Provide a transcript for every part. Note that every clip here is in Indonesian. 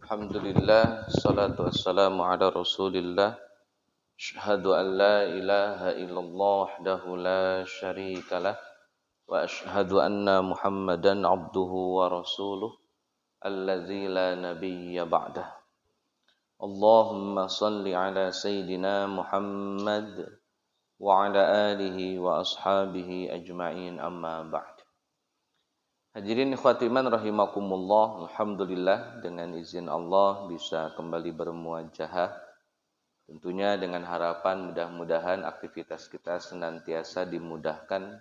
Alhamdulillah, salatu wassalamu ala rasulillah. Asyhadu an la ilaha illallah wahdahu la syarikalah. Wa asyhadu anna muhammadan abduhu wa rasuluh alladzi la nabiyya ba'dah. Allahumma salli ala sayyidina Muhammad wa ala alihi wa ashabihi ajma'in amma ba'd. Hadirin ikhwati iman rahimakumullah, alhamdulillah dengan izin Allah bisa kembali bermuajahah. Tentunya dengan harapan mudah-mudahan aktivitas kita senantiasa dimudahkan,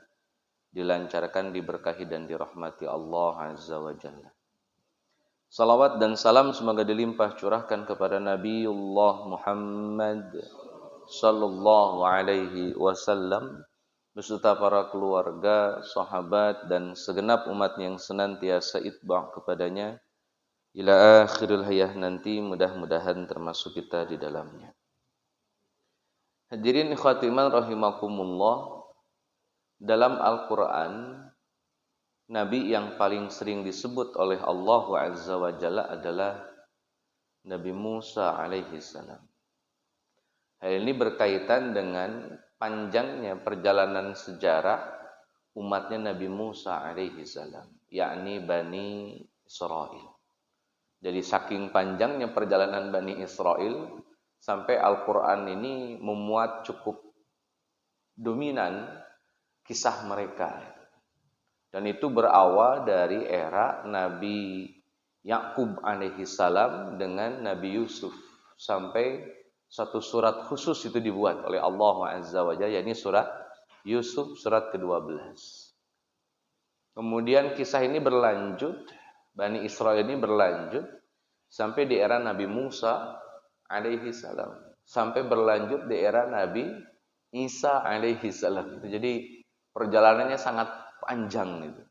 dilancarkan, diberkahi dan dirahmati Allah Azza wa Jalla. Salawat dan salam semoga dilimpah curahkan kepada Nabiullah Muhammad sallallahu alaihi wasallam beserta para keluarga, sahabat dan segenap umat yang senantiasa itba' kepadanya ila akhiril hayah nanti, mudah-mudahan termasuk kita di dalamnya. Hadirin ikhwati iman rahimakumullah, dalam Al-Qur'an nabi yang paling sering disebut oleh Allah Azza wa Jalla adalah Nabi Musa alaihi salam. Hal ini berkaitan dengan panjangnya perjalanan sejarah umatnya Nabi Musa alaihi salam, yakni Bani Israel. Jadi saking panjangnya perjalanan Bani Israel sampai Al-Qur'an ini memuat cukup dominan kisah mereka. Dan itu berawal dari era Nabi Yakub alaihi salam dengan Nabi Yusuf, sampai satu surat khusus itu dibuat oleh Allah Azza wa Jalla, yakni surat Yusuf, surat ke-12. Kemudian kisah ini berlanjut, Bani Israel ini berlanjut sampai di era Nabi Musa alaihi salam, sampai berlanjut di era Nabi Isa alaihi salam. Jadi perjalanannya sangat panjang itu.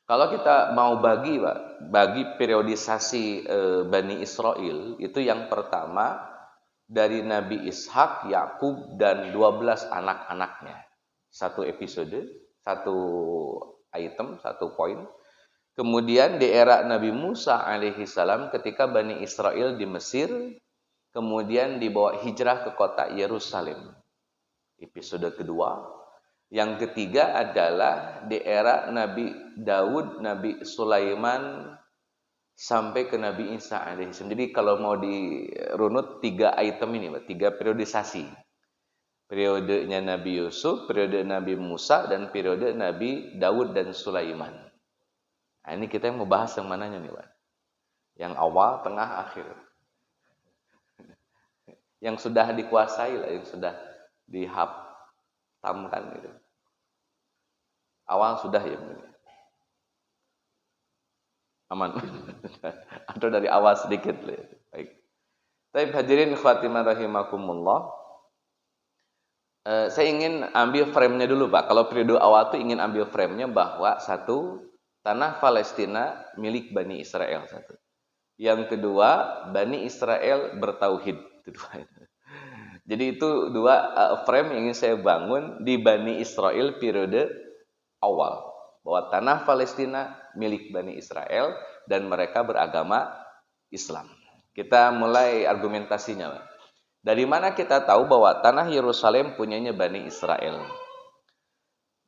Kalau kita mau bagi periodisasi Bani Israel, itu yang pertama dari Nabi Ishak, Yakub dan 12 anak-anaknya. Satu episode, satu item, satu poin. Kemudian di era Nabi Musa alaihi salam ketika Bani Israel di Mesir, kemudian dibawa hijrah ke kota Yerusalem. Episode kedua. Yang ketiga adalah di era Nabi Daud, Nabi Sulaiman sampai ke Nabi Isa alaihissalam. Jadi kalau mau dirunut 3 item ini, 3 periodisasi. Periodenya Nabi Yusuf, periode Nabi Musa, dan periode Nabi Daud dan Sulaiman. Nah, ini kita yang mau bahas yang mananya nih, Pak? Yang awal, tengah, akhir. Yang sudah dikuasai lah, yang sudah dihatamkan gitu. Awal sudah ya, aman. Atau dari awal sedikit. Baik. Tapi hadirin khatimah rahimakumullah. Saya ingin ambil frame-nya dulu, Pak. Kalau periode awal itu ingin ambil frame-nya bahwa satu, tanah Palestina milik Bani Israel, satu. Yang kedua, Bani Israel bertauhid. Jadi itu 2 frame yang ingin saya bangun di Bani Israel periode awal, bahwa tanah Palestina milik Bani Israel dan mereka beragama Islam. Kita mulai argumentasinya. Dari mana kita tahu bahwa tanah Yerusalem punyanya Bani Israel?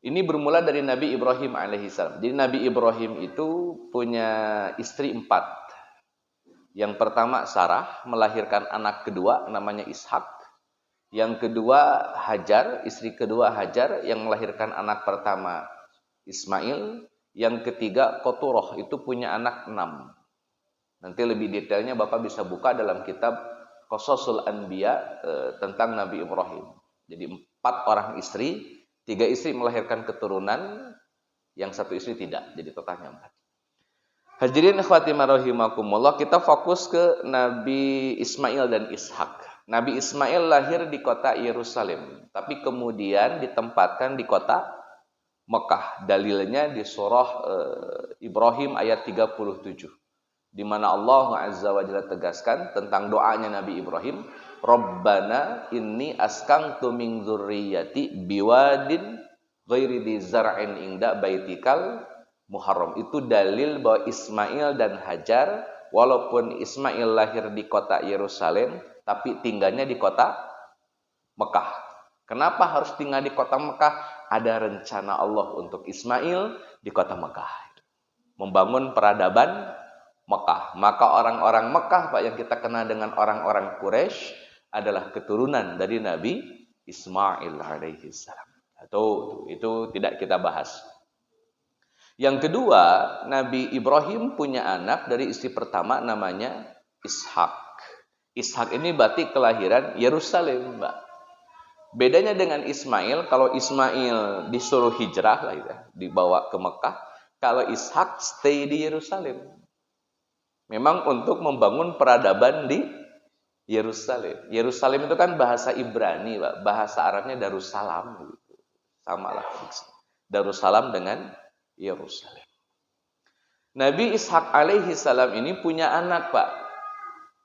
Ini bermula dari Nabi Ibrahim alaihissalam. Jadi Nabi Ibrahim itu punya istri 4. Yang pertama Sarah, melahirkan anak kedua namanya Ishak. Yang kedua Hajar, istri kedua Hajar yang melahirkan anak pertama Ismail. Yang ketiga Koturoh, itu punya anak 6. Nanti lebih detailnya Bapak bisa buka dalam kitab Qasasul Anbiya tentang Nabi Ibrahim. Jadi 4 orang istri, 3 istri melahirkan keturunan, yang 1 istri tidak. Jadi totalnya 4. Hadirin ikhwati rahimakumullah, kita fokus ke Nabi Ismail dan Ishak. Nabi Ismail lahir di kota Yerusalem, tapi kemudian ditempatkan di kota Mekah. Dalilnya di surah Ibrahim ayat 37. Di mana Allah Azza wa Jalla tegaskan tentang doanya Nabi Ibrahim, Rabbana inni askantu min dzurriyyati biwadin ghairi dzi zar'in inda baitikal muharram. Itu dalil bahwa Ismail dan Hajar walaupun Ismail lahir di kota Yerusalem, tapi tinggalnya di kota Mekah. Kenapa harus tinggal di kota Mekah? Ada rencana Allah untuk Ismail di kota Mekah. Membangun peradaban Mekah. Maka orang-orang Mekah, Pak, yang kita kenal dengan orang-orang Quraisy adalah keturunan dari Nabi Ismail alaihi salam. Atau itu tidak kita bahas. Yang kedua, Nabi Ibrahim punya anak dari istri pertama namanya Ishak. Ishak ini berarti kelahiran Yerusalem, Mbak. Bedanya dengan Ismail, kalau Ismail disuruh hijrah lah ya, dibawa ke Mekah. Kalau Ishak stay di Yerusalem. Memang untuk membangun peradaban di Yerusalem. Yerusalem itu kan bahasa Ibrani, Mbak. Bahasa Arabnya Darussalam gitu. Sama lah. Darussalam dengan Yerusalem. Nabi Ishak alaihi salam ini punya anak, Pak.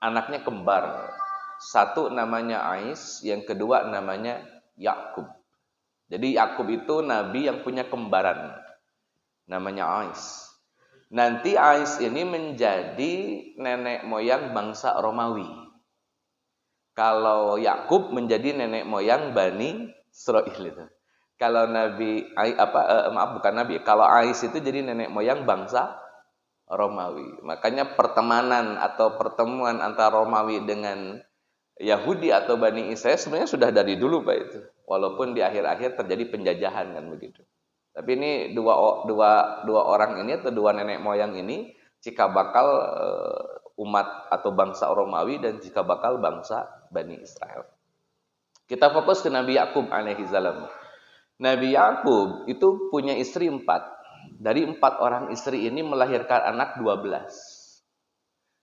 Anaknya kembar. Satu namanya Ais, yang kedua namanya Yakub. Jadi Yakub itu nabi yang punya kembaran. Namanya Ais. Nanti Ais ini menjadi nenek moyang bangsa Romawi. Kalau Yakub menjadi nenek moyang Bani Israil itu. Kalau kalau Ais itu jadi nenek moyang bangsa Romawi. Makanya pertemanan atau pertemuan antara Romawi dengan Yahudi atau Bani Israel sebenarnya sudah dari dulu, Pak, itu. Walaupun di akhir-akhir terjadi penjajahan kan begitu. Tapi ini dua orang ini atau dua nenek moyang ini cikal bakal umat atau bangsa Romawi dan cikal bakal bangsa Bani Israel. Kita fokus ke Nabi Yakub alaihi salam. Nabi Yakub itu punya istri 4. Dari 4 orang istri ini melahirkan anak 12.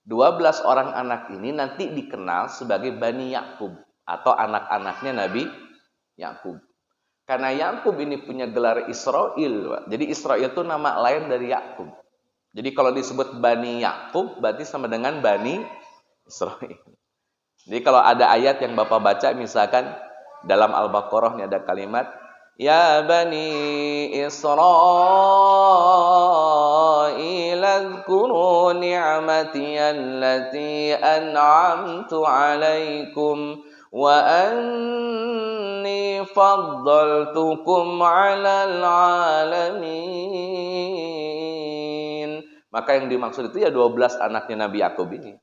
12 orang anak ini nanti dikenal sebagai Bani Yakub atau anak-anaknya Nabi Yakub. Karena Yakub ini punya gelar Israil. Jadi Israil itu nama lain dari Yakub. Jadi kalau disebut Bani Yakub berarti sama dengan Bani Israil. Jadi kalau ada ayat yang Bapak baca misalkan dalam Al-Baqarah ini ada kalimat Ya Bani Israil adhkuru ni'mati allati an'amtu alaikum wa anni faddaltukum 'alal 'alamin. Maka yang dimaksud itu ya 12 anaknya Nabi Yakub ini.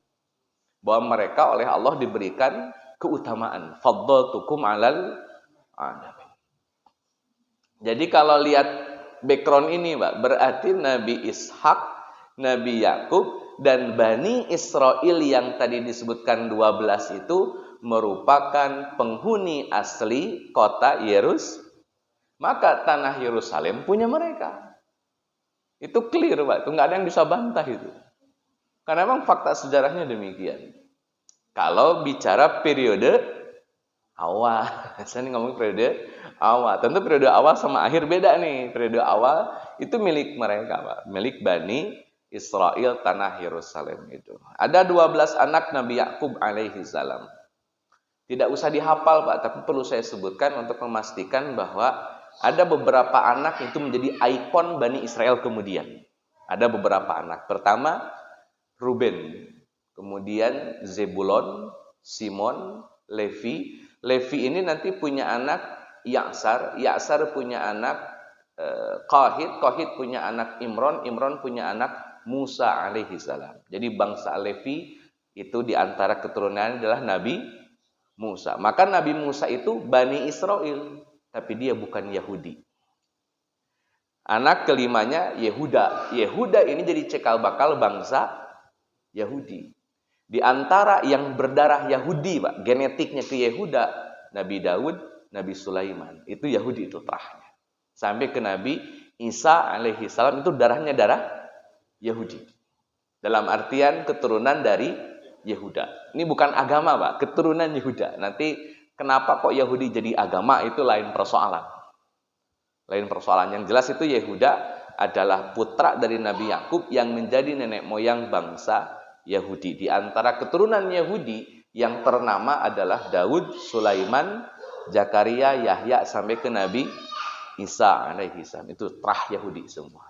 Bahwa mereka oleh Allah diberikan keutamaan. Faddaltukum 'alal 'alamin. Jadi kalau lihat background ini, Mbak, berarti Nabi Ishak, Nabi Yakub, dan Bani Israil yang tadi disebutkan 12 itu merupakan penghuni asli kota Yerusalem. Maka tanah Yerusalem punya mereka. Itu clear, Pak. Itu nggak ada yang bisa bantah itu. Karena memang fakta sejarahnya demikian. Kalau bicara periode awal, saya ngomong periode awal. Tentu periode awal sama akhir beda nih. Periode awal itu milik mereka, Pak. Milik Bani Israil tanah Yerusalem itu. Ada 12 anak Nabi Yakub alaihi salam. Tidak usah dihafal, Pak, tapi perlu saya sebutkan untuk memastikan bahwa ada beberapa anak itu menjadi ikon Bani Israel kemudian. Ada beberapa anak. Pertama, Ruben. Kemudian Zebulon, Simon, Levi. Levi ini nanti punya anak Ya'sar. Ya'sar punya anak Qahid. Qahid punya anak Imron. Imron punya anak Musa alaihi salam. Jadi bangsa Levi itu diantara keturunannya adalah Nabi Musa. Maka Nabi Musa itu Bani Israel. Tapi dia bukan Yahudi. Anak kelimanya Yehuda. Yehuda ini jadi cikal bakal bangsa Yahudi. Di antara yang berdarah Yahudi, Pak, genetiknya ke Yehuda, Nabi Daud, Nabi Sulaiman. Itu Yahudi itu terahnya. Sampai ke Nabi Isa alaihi salam itu darahnya darah Yahudi. Dalam artian keturunan dari Yehuda. Ini bukan agama, Pak, keturunan Yehuda. Nanti kenapa kok Yahudi jadi agama itu lain persoalan. Lain persoalan. Yang jelas itu Yehuda adalah putra dari Nabi Yakub yang menjadi nenek moyang bangsa Yahudi. Di antara keturunan Yahudi yang ternama adalah Daud, Sulaiman, Zakaria, Yahya sampai ke Nabi Isa alaihi salam. Itu terah Yahudi semua.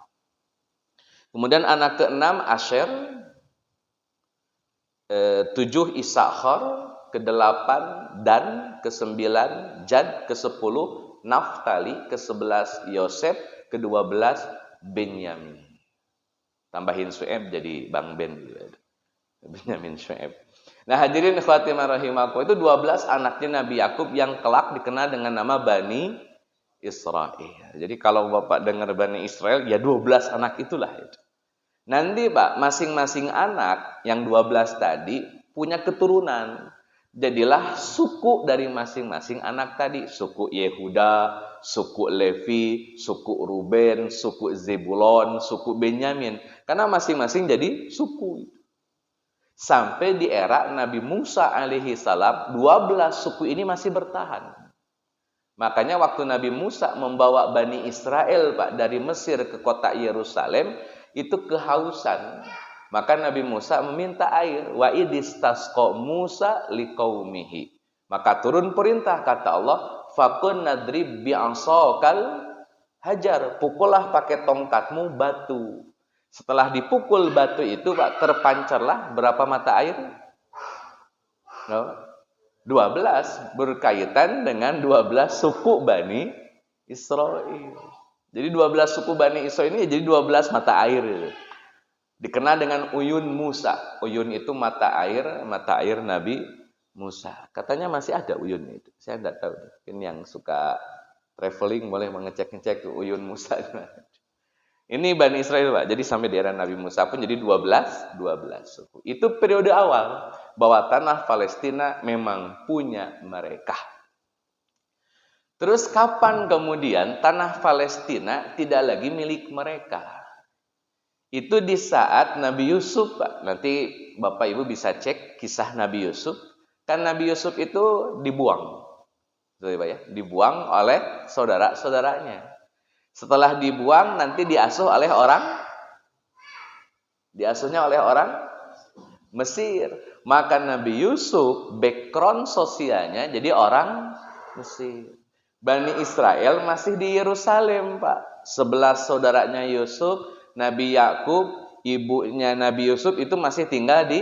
Kemudian anak ke-6 Asher. 7 Isakhar, ke-8 Dan, ke-9 Jad, ke-10 Naftali, ke-11 Yosef, ke-12 Benyamin. Tambahin Syuaib jadi Bang Ben gitu. Benyamin Syuaib. Nah, hadirin Fatimah rahimakumullah, itu 12 anaknya Nabi Yakub yang kelak dikenal dengan nama Bani Israel. Jadi kalau Bapak dengar Bani Israel, ya 12 anak itulah itu. Nanti Pak, masing-masing anak yang 12 tadi punya keturunan. Jadilah suku dari masing-masing anak tadi. Suku Yehuda, suku Levi, suku Ruben, suku Zebulon, suku Benyamin. Karena masing-masing jadi suku. Sampai di era Nabi Musa alaihi salam, 12 suku ini masih bertahan. Makanya waktu Nabi Musa membawa Bani Israel Pak dari Mesir ke kota Yerusalem, itu kehausan. Maka Nabi Musa meminta air. Wa idistasqa Musa liqaumihi. Maka turun perintah kata Allah, fakun nadrib bi'asaqal hajar. Pukullah pakai tongkatmu batu. Setelah dipukul batu itu Pak, terpancarlah berapa mata air? 12, berkaitan dengan 12 suku Bani Israel. Jadi 12 suku Bani Israel ini jadi 12 mata air. Dikenal dengan Uyun Musa. Uyun itu mata air Nabi Musa. Katanya masih ada Uyun itu. Saya tidak tahu. Mungkin yang suka traveling boleh mengecek-ngecek Uyun Musa. Ini Bani Israel Pak. Jadi sampai di era Nabi Musa pun jadi 12 suku. Itu periode awal bahwa tanah Palestina memang punya mereka. Terus kapan kemudian tanah Palestina tidak lagi milik mereka? Itu di saat Nabi Yusuf, Pak. Nanti Bapak Ibu bisa cek kisah Nabi Yusuf. Kan Nabi Yusuf itu dibuang. Betul, Pak ya? Dibuang oleh saudara-saudaranya. Setelah dibuang nanti diasuhnya oleh orang Mesir. Maka Nabi Yusuf background sosialnya jadi orang Mesir. Bani Israel masih di Yerusalem, Pak. 11 saudaranya Yusuf, Nabi Yakub, ibunya Nabi Yusuf itu masih tinggal di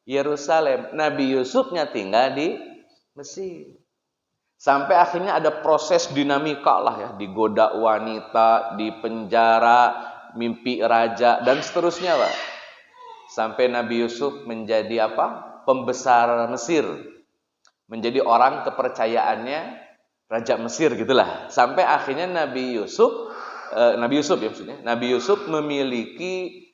Yerusalem. Nabi Yusufnya tinggal di Mesir. Sampai akhirnya ada proses dinamika lah ya, digoda wanita, dipenjara, mimpi raja dan seterusnya, Pak. Sampai Nabi Yusuf menjadi apa? Pembesar Mesir. Menjadi orang kepercayaannya Raja Mesir gitulah. Sampai akhirnya Nabi Yusuf ya maksudnya. Nabi Yusuf memiliki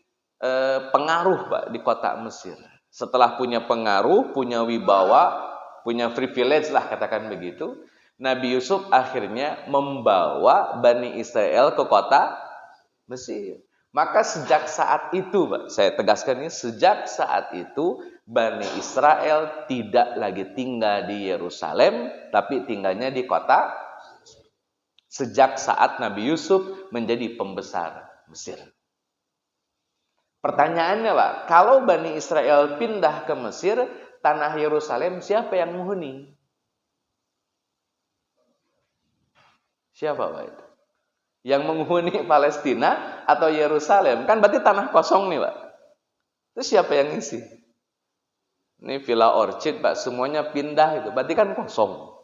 pengaruh Pak di kota Mesir. Setelah punya pengaruh, punya wibawa, punya privilege lah katakan begitu, Nabi Yusuf akhirnya membawa Bani Israel ke kota Mesir. Maka sejak saat itu, Pak, saya tegaskan ini, sejak saat itu Bani Israel tidak lagi tinggal di Yerusalem, tapi tinggalnya di kota. Sejak saat Nabi Yusuf menjadi pembesar Mesir. Pertanyaannya, Pak, kalau Bani Israel pindah ke Mesir, tanah Yerusalem siapa yang menghuni? Siapa, Pak itu? Yang menghuni Palestina atau Yerusalem? Kan berarti tanah kosong nih, Pak. Terus siapa yang ngisi? Ini Villa Orchid, Pak, semuanya pindah itu. Berarti kan kosong.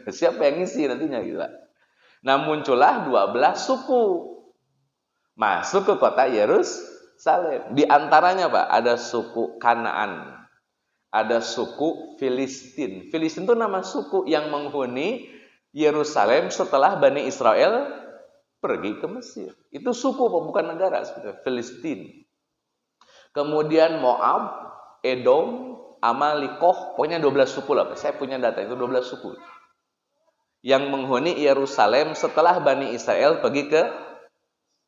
Siapa yang ngisi nantinya gitu, Pak? Nah, muncullah 12 suku masuk ke kota Yerusalem. Di antaranya, Pak, ada suku Kanaan, ada suku Filistin. Filistin itu nama suku yang menghuni Yerusalem setelah Bani Israel pergi ke Mesir. Itu suku, bukan negara sebetulnya, Filistin. Kemudian Moab, Edom, Amalikoh, pokoknya 12 suku lah. Saya punya data itu 12 suku yang menghuni Yerusalem setelah Bani Israel pergi ke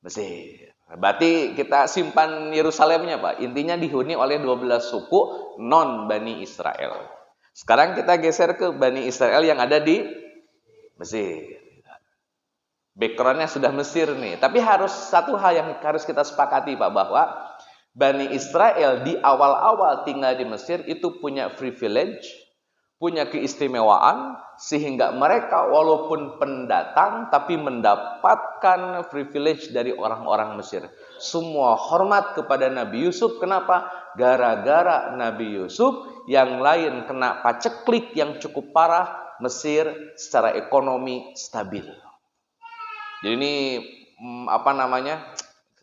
Mesir. Berarti kita simpan Yerusalemnya, Pak. Intinya dihuni oleh 12 suku non Bani Israel. Sekarang kita geser ke Bani Israel yang ada di Mesir. Backgroundnya sudah Mesir nih. Tapi satu hal yang harus kita sepakati, Pak, bahwa Bani Israel di awal-awal tinggal di Mesir itu punya privilege, punya keistimewaan, sehingga mereka walaupun pendatang tapi mendapatkan privilege dari orang-orang Mesir. Semua hormat kepada Nabi Yusuf. Kenapa? Gara-gara Nabi Yusuf, yang lain kena paceklik yang cukup parah, Mesir secara ekonomi stabil. Jadi ini apa namanya?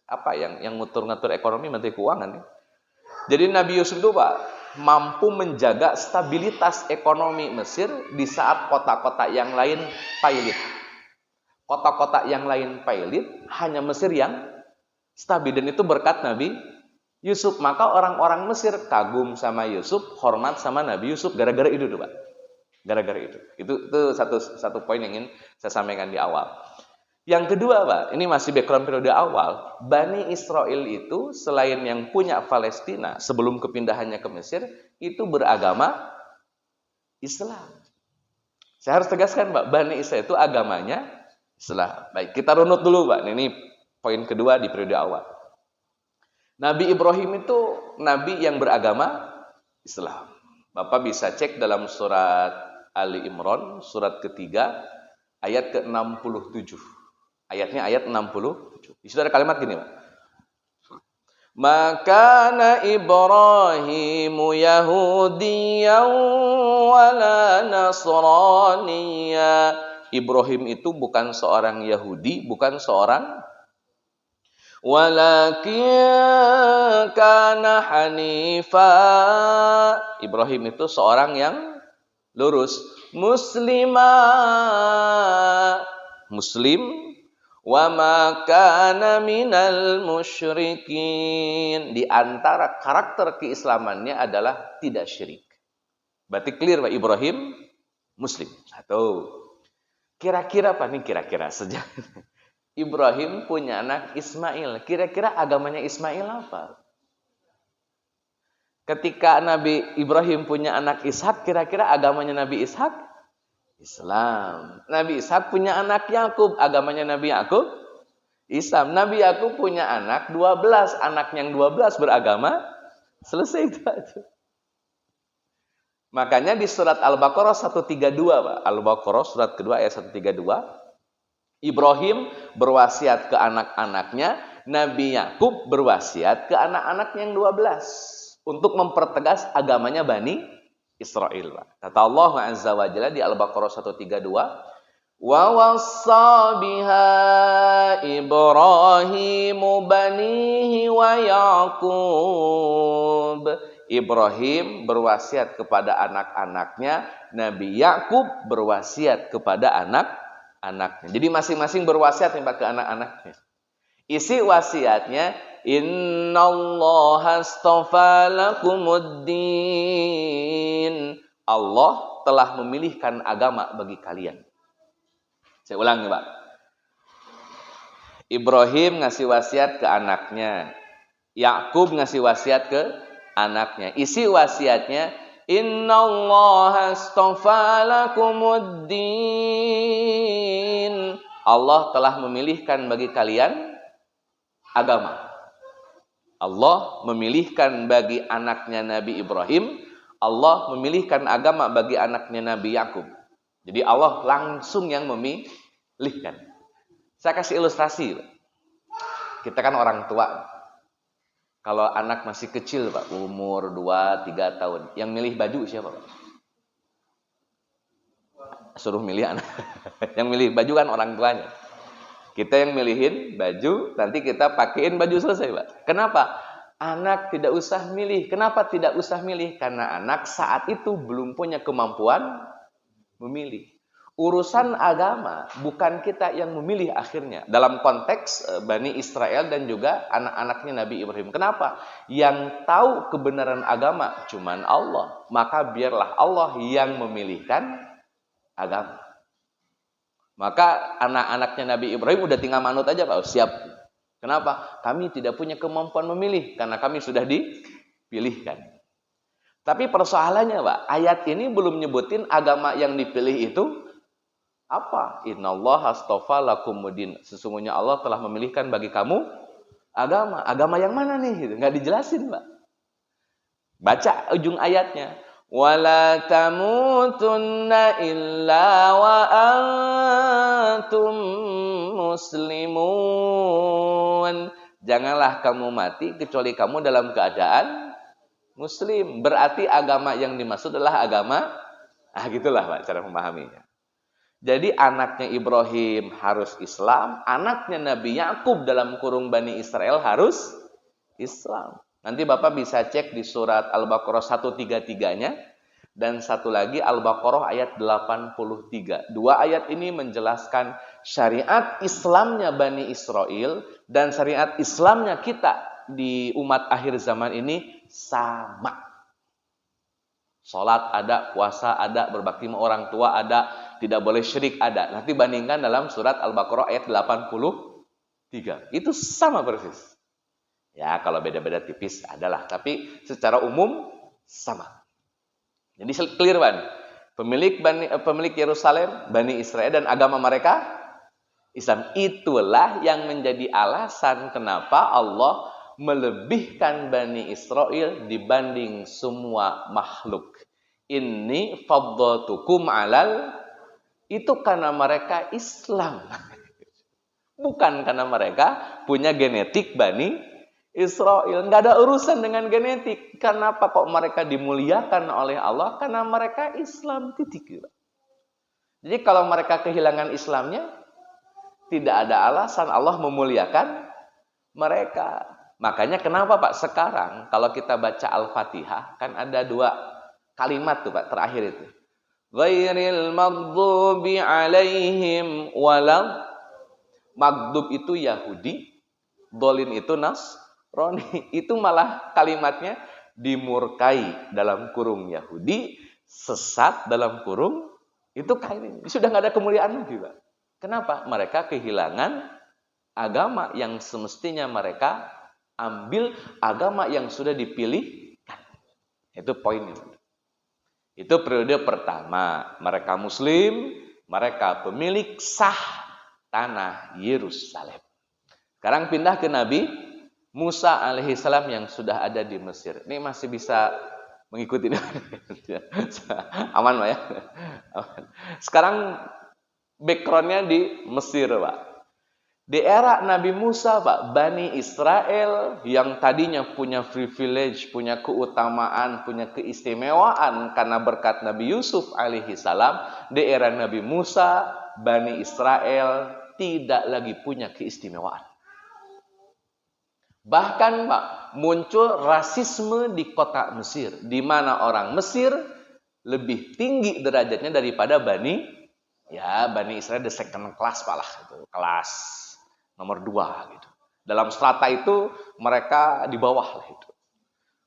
Apa yang ngatur-ngatur ekonomi, Menteri Keuangan ya. Jadi Nabi Yusuf itu Pak mampu menjaga stabilitas ekonomi Mesir di saat kota-kota yang lain pailit. Kota-kota yang lain pailit, hanya Mesir yang stabil, dan itu berkat Nabi Yusuf. Maka orang-orang Mesir kagum sama Yusuf, hormat sama Nabi Yusuf gara-gara itu tuh Pak. Gara-gara itu. Itu satu poin yang ingin saya sampaikan di awal. Yang kedua Pak, ini masih background periode awal. Bani Israel itu selain yang punya Palestina sebelum kepindahannya ke Mesir, itu beragama Islam. Saya harus tegaskan Pak, Bani Israel itu agamanya Islam. Baik, kita runut dulu Pak. Ini poin kedua di periode awal. Nabi Ibrahim itu nabi yang beragama Islam. Bapak bisa cek dalam surat Ali Imran, surat ketiga, ayat ke-67. Ayatnya ayat 67. Di situ ada kalimat gini, Pak. Maka Ibrahimu Yahudiyan wala Nasraniya. Ibrahim itu bukan seorang Yahudi, bukan seorang, walakin kana hanifa. Ibrahim itu seorang yang lurus, muslim, wa ma kana minal musyrikin. Di antara karakter keislamannya adalah tidak syirik. Berarti clear Pak, Ibrahim muslim. Atau kira-kira apa nih, kira-kira saja. Ibrahim punya anak Ismail. Kira-kira agamanya Ismail apa? Ketika Nabi Ibrahim punya anak Ishak, kira-kira agamanya Nabi Ishak Islam. Nabi Ishak punya anak Yakub, agamanya Nabi Yakub Islam. Nabi Yakub punya anak 12, anak yang 12 beragama, selesai itu. Makanya di surat Al-Baqarah 132, Pak. Al-Baqarah surat kedua ayat 132, Ibrahim berwasiat ke anak-anaknya, Nabi Yakub berwasiat ke anak-anak yang 12 untuk mempertegas agamanya Bani Israel. Kata Allah Azza wa Jalla di Al-Baqarah 132, wa wassa biha Ibrahimu banihi wa Yaqub. Ibrahim berwasiat kepada anak-anaknya, Nabi Yakub berwasiat kepada anak-anaknya. Jadi masing-masing berwasiat ke anak-anaknya. Isi wasiatnya, innallaha astafa lakumuddin. Allah telah memilihkan agama bagi kalian. Saya ulangi, Pak. Ibrahim ngasih wasiat ke anaknya. Yakub ngasih wasiat ke anaknya. Isi wasiatnya, innallaha astafa lakumuddin. Allah telah memilihkan bagi kalian agama. Allah memilihkan bagi anaknya Nabi Ibrahim, Allah memilihkan agama bagi anaknya Nabi Yakub. Jadi Allah langsung yang memilihkan. Saya kasih ilustrasi. Kita kan orang tua. Kalau anak masih kecil, Pak, umur 2-3 tahun, yang milih baju siapa, Pak? Suruh milih anak. Yang milih baju kan orang tuanya. Kita yang milihin baju, nanti kita pakein baju, selesai, Pak. Kenapa? Anak tidak usah milih. Kenapa tidak usah milih? Karena anak saat itu belum punya kemampuan memilih. Urusan agama bukan kita yang memilih akhirnya. Dalam konteks Bani Israel dan juga anak-anaknya Nabi Ibrahim. Kenapa? Yang tahu kebenaran agama cuman Allah. Maka biarlah Allah yang memilihkan agama. Maka anak-anaknya Nabi Ibrahim udah tinggal manut aja, Pak. Siap. Kenapa? Kami tidak punya kemampuan memilih. Karena kami sudah dipilihkan. Tapi persoalannya, Pak, ayat ini belum nyebutin agama yang dipilih itu apa? Innallaha astafa lakumuddin. Sesungguhnya Allah telah memilihkan bagi kamu agama. Agama yang mana nih? Nggak dijelasin, Pak. Baca ujung ayatnya. Wala tamutunna illa wa antum muslimun. Janganlah kamu mati kecuali kamu dalam keadaan Muslim. Berarti agama yang dimaksud adalah agama, gitulah Pak cara memahaminya. Jadi anaknya Ibrahim harus Islam, anaknya Nabi Yakub dalam kurung Bani Israel harus Islam. Nanti Bapak bisa cek di surat Al-Baqarah 133-nya dan satu lagi Al-Baqarah ayat 83. Dua ayat ini menjelaskan syariat Islamnya Bani Israel dan syariat Islamnya kita di umat akhir zaman ini sama. Salat ada, puasa ada, berbakti sama orang tua ada, tidak boleh syirik ada. Nanti bandingkan dalam surat Al-Baqarah ayat 83. Itu sama persis. Ya, kalau beda-beda tipis adalah, tapi secara umum sama. Jadi clear Bani. Pemilik Yerusalem, Bani Israel dan agama mereka Islam. Itulah yang menjadi alasan kenapa Allah melebihkan Bani Israel dibanding semua makhluk. Inni faddaltukum alal, itu karena mereka Islam. Bukan karena mereka punya genetik Bani Israel. Nggak ada urusan dengan genetik. Kenapa kok mereka dimuliakan oleh Allah? Karena mereka Islam, titik. Jadi kalau mereka kehilangan Islamnya, tidak ada alasan Allah memuliakan mereka. Makanya kenapa Pak sekarang kalau kita baca Al-Fatihah kan ada dua kalimat tuh Pak terakhir itu. Ghairil maghdubi alaihim walad. Maghdub itu Yahudi, dolin itu Nasrani. Itu malah kalimatnya dimurkai dalam kurung Yahudi, sesat dalam kurung itu kain. Sudah nggak ada kemuliaan lagi Pak. Kenapa? Mereka kehilangan agama yang semestinya mereka ambil, agama yang sudah dipilih. Itu poinnya. Itu periode pertama. Mereka Muslim, mereka pemilik sah tanah Yerusalem. Sekarang pindah ke Nabi Musa alaihissalam yang sudah ada di Mesir. Ini masih bisa mengikuti. Aman Pak ya? Sekarang backgroundnya di Mesir Pak. Di era Nabi Musa, Pak, Bani Israel yang tadinya punya privilege, punya keutamaan, punya keistimewaan karena berkat Nabi Yusuf alaihi salam, di era Nabi Musa, Bani Israel tidak lagi punya keistimewaan. Bahkan, Pak, muncul rasisme di kota Mesir, di mana orang Mesir lebih tinggi derajatnya daripada Bani Israel, the second class Pak lah, itu kelas nomor 2 gitu. Dalam strata itu mereka di bawah lah itu.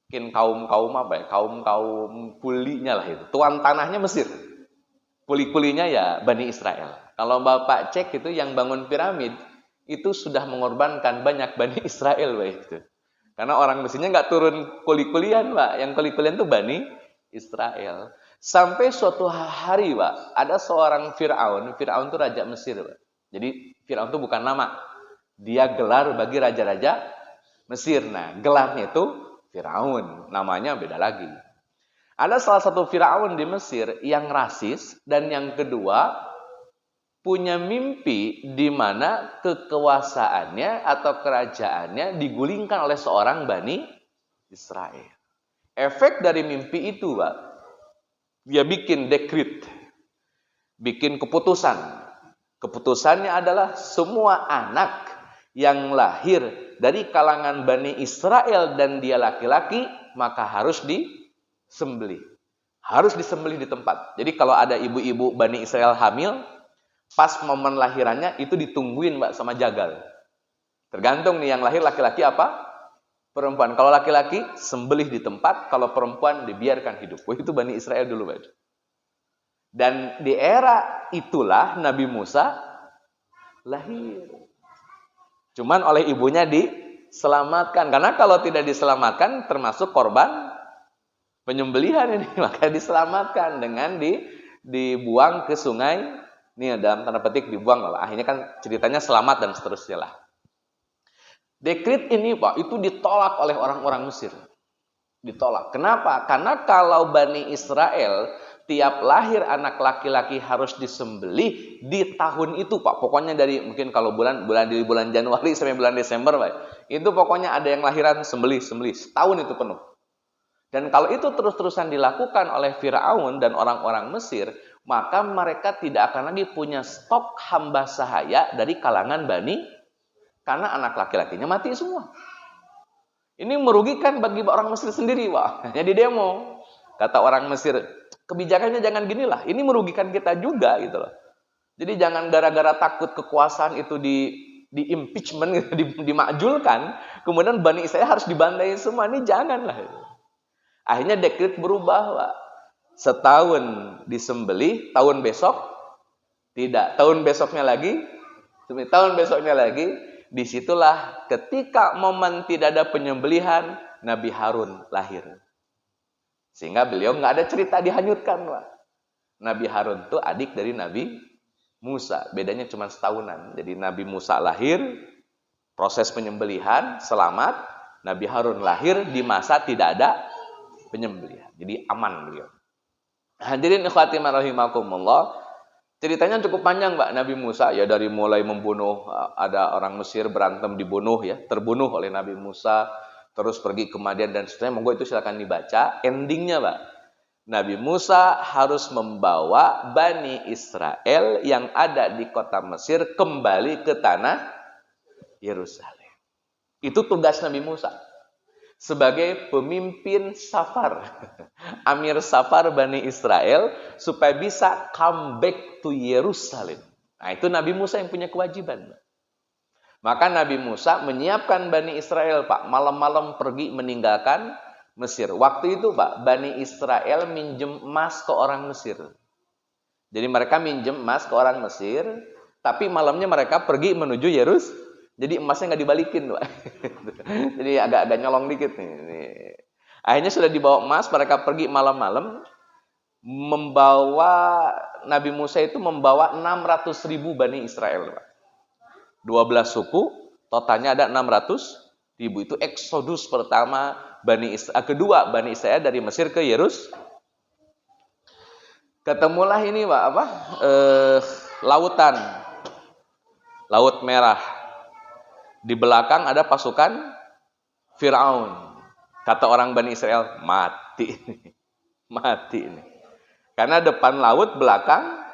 Mungkin kaum apa ya? Kaum kulinya lah itu. Tuan tanahnya Mesir. Kuli-kulinya ya Bani Israel. Kalau Bapak cek itu yang bangun piramid itu sudah mengorbankan banyak Bani Israel Pak itu. Karena orang Mesirnya nggak turun kuli-kulian Pak. Yang kuli-kulian itu Bani Israel. Sampai suatu hari Pak, ada seorang Fir'aun. Fir'aun itu raja Mesir Pak. Jadi Fir'aun itu bukan nama. Dia gelar bagi raja-raja Mesir. Nah, gelarnya itu Fir'aun. Namanya beda lagi. Ada salah satu Fir'aun di Mesir yang rasis. Dan yang kedua, punya mimpi di mana kekuasaannya atau kerajaannya digulingkan oleh seorang Bani Israel. Efek dari mimpi itu, Pak, dia bikin dekret. Bikin keputusan. Keputusannya adalah semua anak yang lahir dari kalangan Bani Israel dan dia laki-laki, maka harus disembelih. Harus disembelih di tempat. Jadi kalau ada ibu-ibu Bani Israel hamil, pas momen lahirannya itu ditungguin Mbak sama jagal. Tergantung nih yang lahir laki-laki apa? Perempuan. Kalau laki-laki sembelih di tempat, kalau perempuan dibiarkan hidup. Wah, itu Bani Israel dulu Mbak. Dan di era itulah Nabi Musa lahir. Cuman oleh ibunya diselamatkan. Karena kalau tidak diselamatkan termasuk korban penyembelihan ini. Maka diselamatkan dengan dibuang ke sungai. Ini dalam tanda petik dibuang lah. Akhirnya kan ceritanya selamat dan seterusnya lah. Dekret ini Pak, itu ditolak oleh orang-orang Mesir. Ditolak. Kenapa? Karena kalau Bani Israel tiap lahir anak laki-laki harus disembelih di tahun itu Pak. Pokoknya dari mungkin kalau bulan Januari sampai bulan Desember Pak. Itu pokoknya ada yang lahiran sembelih setahun itu penuh. Dan kalau itu terus-terusan dilakukan oleh Firaun dan orang-orang Mesir, maka mereka tidak akan lagi punya stok hamba sahaya dari kalangan Bani, karena anak laki-lakinya mati semua. Ini merugikan bagi orang Mesir sendiri, Pak. Jadi demo. Kata orang Mesir, kebijakannya jangan ginilah. Ini merugikan kita juga gitu loh. Jadi jangan gara-gara takut kekuasaan itu di impeachment gitu, dimakjulkan, kemudian Bani Israel harus dibantai semua. Ini janganlah. Akhirnya dekret berubah, Pak. Setahun disembelih, tahun besok tidak. Tahun besoknya lagi, disitulah ketika momen tidak ada penyembelihan, Nabi Harun lahir. Sehingga beliau nggak ada cerita dihanyutkan, Pak. Nabi Harun itu adik dari Nabi Musa. Bedanya cuma setahunan. Jadi Nabi Musa lahir, proses penyembelihan, selamat. Nabi Harun lahir di masa tidak ada penyembelihan. Jadi aman beliau. Hadirin ikhwati rahimakumullah. Ceritanya cukup panjang, Mbak. Nabi Musa ya dari mulai membunuh, ada orang Mesir berantem dibunuh ya, terbunuh oleh Nabi Musa, terus pergi ke Madian dan seterusnya. Monggo itu silakan dibaca. Endingnya, Mbak, Nabi Musa harus membawa Bani Israel yang ada di kota Mesir kembali ke tanah Yerusalem. Itu tugas Nabi Musa sebagai pemimpin safar, Amir safar Bani Israel, supaya bisa come back to Yerusalem. Nah, itu Nabi Musa yang punya kewajiban. Maka Nabi Musa menyiapkan Bani Israel, Pak, malam-malam pergi meninggalkan Mesir. Waktu itu, Pak, Bani Israel minjem emas ke orang Mesir. Jadi mereka minjem emas ke orang Mesir, tapi malamnya mereka pergi menuju Yerusalem. Jadi emasnya nggak dibalikin, Pak. Jadi agak nyolong dikit nih. Akhirnya sudah dibawa emas, mereka pergi malam-malam, Nabi Musa itu membawa 600.000 Bani Israel, Pak. 12 suku, totalnya ada 600.000. Itu eksodus pertama kedua Bani Israel dari Mesir ke Yerusalem. Ketemulah ini, Pak, lautan, Laut Merah. Di belakang ada pasukan Firaun. Kata orang Bani Israel, mati ini. Karena depan laut, belakang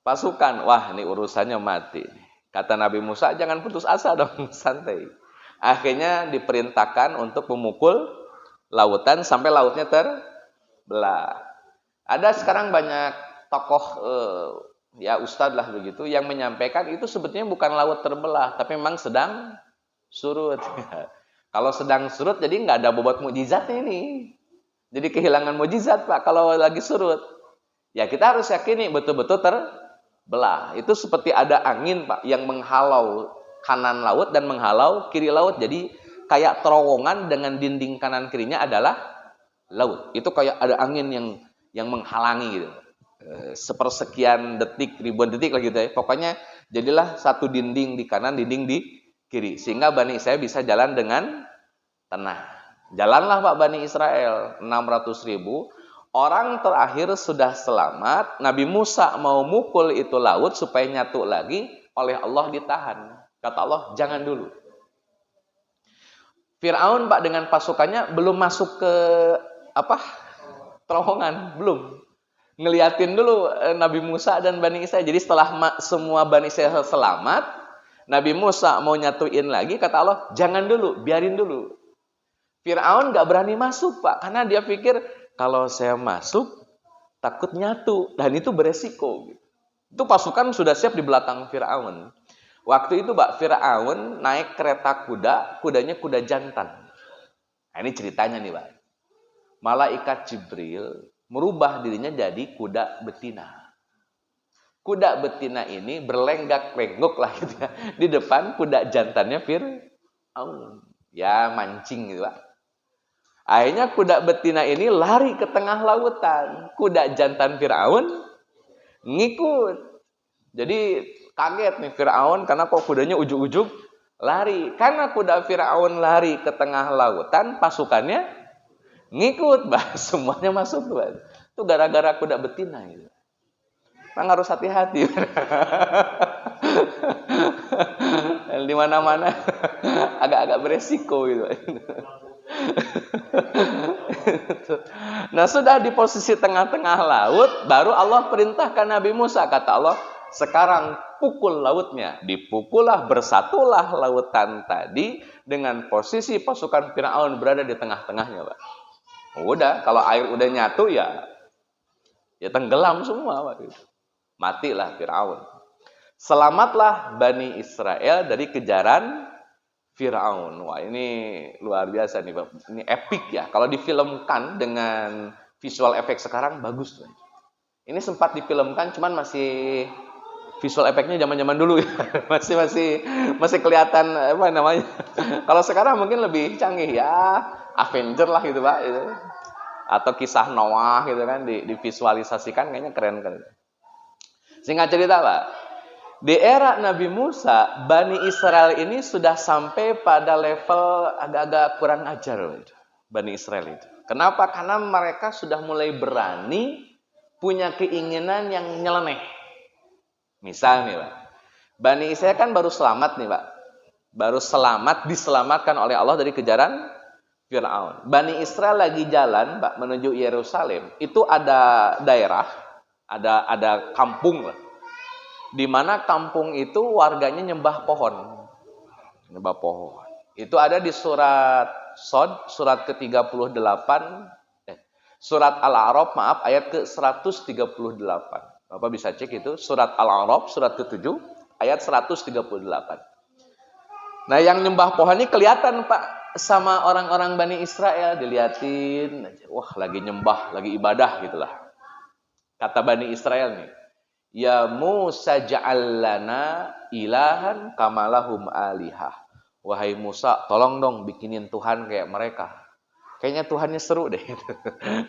pasukan. Wah, ini urusannya mati. Kata Nabi Musa, jangan putus asa dong, santai. Akhirnya diperintahkan untuk memukul lautan sampai lautnya terbelah. Ada sekarang banyak tokoh ya ustadz lah begitu yang menyampaikan itu sebetulnya bukan laut terbelah, tapi memang sedang surut. Kalau sedang surut jadi nggak ada bobot mukjizatnya ini. Jadi kehilangan mukjizat, Pak, kalau lagi surut. Ya kita harus yakini betul-betul terbelah. Itu seperti ada angin, Pak, yang menghalau kanan laut dan menghalau kiri laut. Jadi kayak terowongan dengan dinding kanan kirinya adalah laut. Itu kayak ada angin yang menghalangi gitu. Sepersekian detik, ribuan detik lah gitu ya. Pokoknya jadilah satu dinding di kanan, dinding di kiri, sehingga Bani Israel bisa jalan dengan tenang. Jalanlah, Pak, Bani Israel 600.000. Orang terakhir sudah selamat. Nabi Musa mau mukul itu laut supaya nyatu lagi, oleh Allah ditahan. Kata Allah, jangan dulu. Firaun, Pak, dengan pasukannya belum masuk ke terowongan, belum. Ngeliatin dulu Nabi Musa dan Bani Israel. Jadi setelah semua Bani Israel selamat, Nabi Musa mau nyatuin lagi, kata Allah, jangan dulu, biarin dulu. Firaun gak berani masuk, Pak, karena dia pikir kalau saya masuk takut nyatu dan itu beresiko. Itu pasukan sudah siap di belakang Firaun. Waktu itu, Pak, Firaun naik kereta kuda, kudanya kuda jantan. Nah, ini ceritanya nih, Pak. Malaikat Jibril merubah dirinya jadi kuda betina. Kuda betina ini berlenggak-lenggok lah gitu ya, di depan kuda jantannya Firaun. Ya mancing gitu, Pak. Akhirnya kuda betina ini lari ke tengah lautan. Kuda jantan Firaun ngikut. Jadi kaget nih Firaun karena kok kudanya ujug-ujug lari. Karena kuda Firaun lari ke tengah lautan, pasukannya ngikut, Bah. Semuanya masuk tuh, Bah. Itu gara-gara kuda betina gitu. Memang harus hati-hati. Di mana-mana agak-agak beresiko gitu. gitu. Nah, sudah di posisi tengah-tengah laut, baru Allah perintahkan Nabi Musa, kata Allah, sekarang pukul lautnya. Dipukullah, bersatulah lautan tadi dengan posisi pasukan Firaun berada di tengah-tengahnya, Pak. Udah, kalau air udah nyatu ya tenggelam semua, Pak. Matilah Firaun. Selamatlah Bani Israel dari kejaran Firaun. Wah, ini luar biasa nih, Pak. Ini epic ya. Kalau difilmkan dengan visual efek sekarang bagus, Pak. Ini sempat difilmkan, cuman masih visual efeknya zaman-zaman dulu ya. masih kelihatan apa namanya. Kalau sekarang mungkin lebih canggih ya. Avenger lah gitu, Pak. Itu. Atau kisah Noah gitu kan divisualisasikan, kayaknya keren kan. Singkat cerita, Pak. Di era Nabi Musa, Bani Israel ini sudah sampai pada level agak-agak kurang ajar, Bani Israel itu. Kenapa? Karena mereka sudah mulai berani punya keinginan yang nyeleneh. Misal nih, Pak. Bani Israel kan baru selamat nih, Pak. Baru diselamatkan oleh Allah dari kejaran Firaun. Bani Israel lagi jalan, Pak, menuju Yerusalem. Itu ada daerah, ada kampung lah. Di mana kampung itu warganya nyembah pohon. Nyembah pohon. Itu ada di surat Sod, surat ke-38, surat Al-A'raf, maaf, ayat ke-138. Bapak bisa cek itu, surat Al-A'raf, surat ke-7, ayat 138. Nah, yang nyembah pohon ini kelihatan, Pak, sama orang-orang Bani Israel. Diliatin, wah, lagi nyembah, lagi ibadah gitulah. Kata Bani Israel nih, ya Musa ja'al lana ilahan kamalahum alihah. Wahai Musa, tolong dong bikinin Tuhan kayak mereka. Kayaknya Tuhannya seru deh.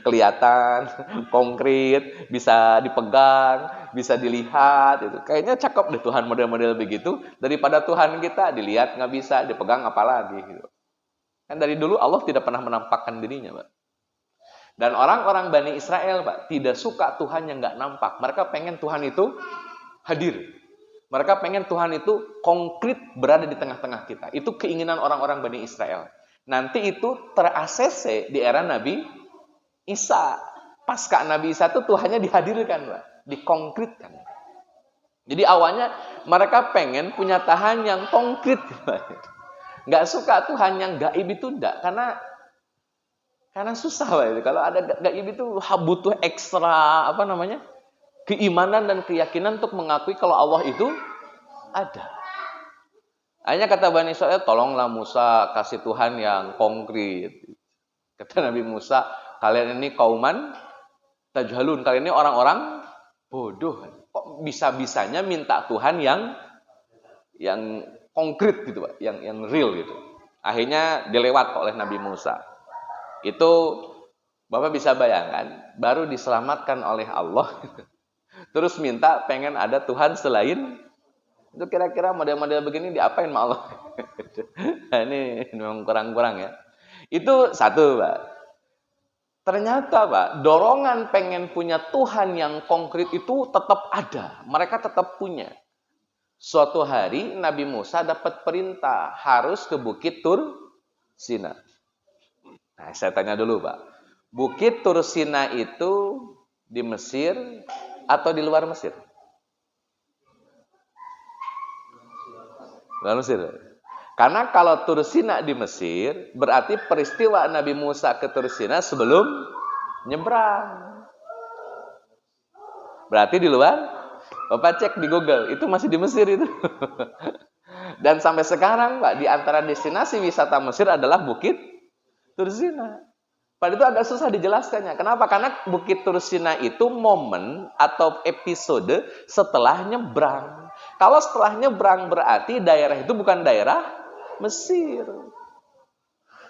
Kelihatan, konkret, bisa dipegang, bisa dilihat. Gitu. Kayaknya cakep deh Tuhan model-model begitu. Daripada Tuhan kita dilihat nggak bisa, dipegang apalagi. Gitu. Kan dari dulu Allah tidak pernah menampakkan dirinya, Pak. Dan orang-orang Bani Israel, Pak, tidak suka Tuhan yang nggak nampak. Mereka pengen Tuhan itu hadir. Mereka pengen Tuhan itu konkret berada di tengah-tengah kita. Itu keinginan orang-orang Bani Israel. Nanti itu ter-ACC di era Nabi Isa. Pasca Nabi Isa itu Tuhannya dihadirkan, Pak. Dikonkretkan. Jadi awalnya mereka pengen punya Tuhan yang konkret. Nggak suka Tuhan yang gaib itu enggak. Karena susah, Pak. Kalau ada gaib itu butuh ekstra keimanan dan keyakinan untuk mengakui kalau Allah itu ada. Hanya kata Bani Israel, tolonglah Musa kasih Tuhan yang konkret. Kata Nabi Musa, kalian ini kauman tajhalun, kalian ini orang-orang bodoh. Kok bisa-bisanya minta Tuhan yang konkret gitu, Pak, yang real gitu. Akhirnya dilewat oleh Nabi Musa. Itu Bapak bisa bayangkan, baru diselamatkan oleh Allah, terus minta pengen ada Tuhan selain itu. Kira-kira model-model begini diapain sama Allah? Nah, ini memang kurang-kurang ya. Itu satu, Pak. Ternyata, Pak, dorongan pengen punya Tuhan yang konkret itu tetap ada. Mereka tetap punya. Suatu hari Nabi Musa dapat perintah harus ke Bukit Tur Sina. Nah, saya tanya dulu, Pak. Bukit Tur Sina itu di Mesir atau di luar Mesir? Luar Mesir. Karena kalau Tur Sina di Mesir, berarti peristiwa Nabi Musa ke Tur Sina sebelum nyebrang. Berarti di luar. Bapak cek di Google, itu masih di Mesir itu. Dan sampai sekarang, Pak, di antara destinasi wisata Mesir adalah Bukit Tur Sina. Pada itu agak susah dijelaskannya. Kenapa? Karena Bukit Tur Sina itu momen atau episode setelah nyebrang. Kalau setelah nyebrang berarti daerah itu bukan daerah Mesir.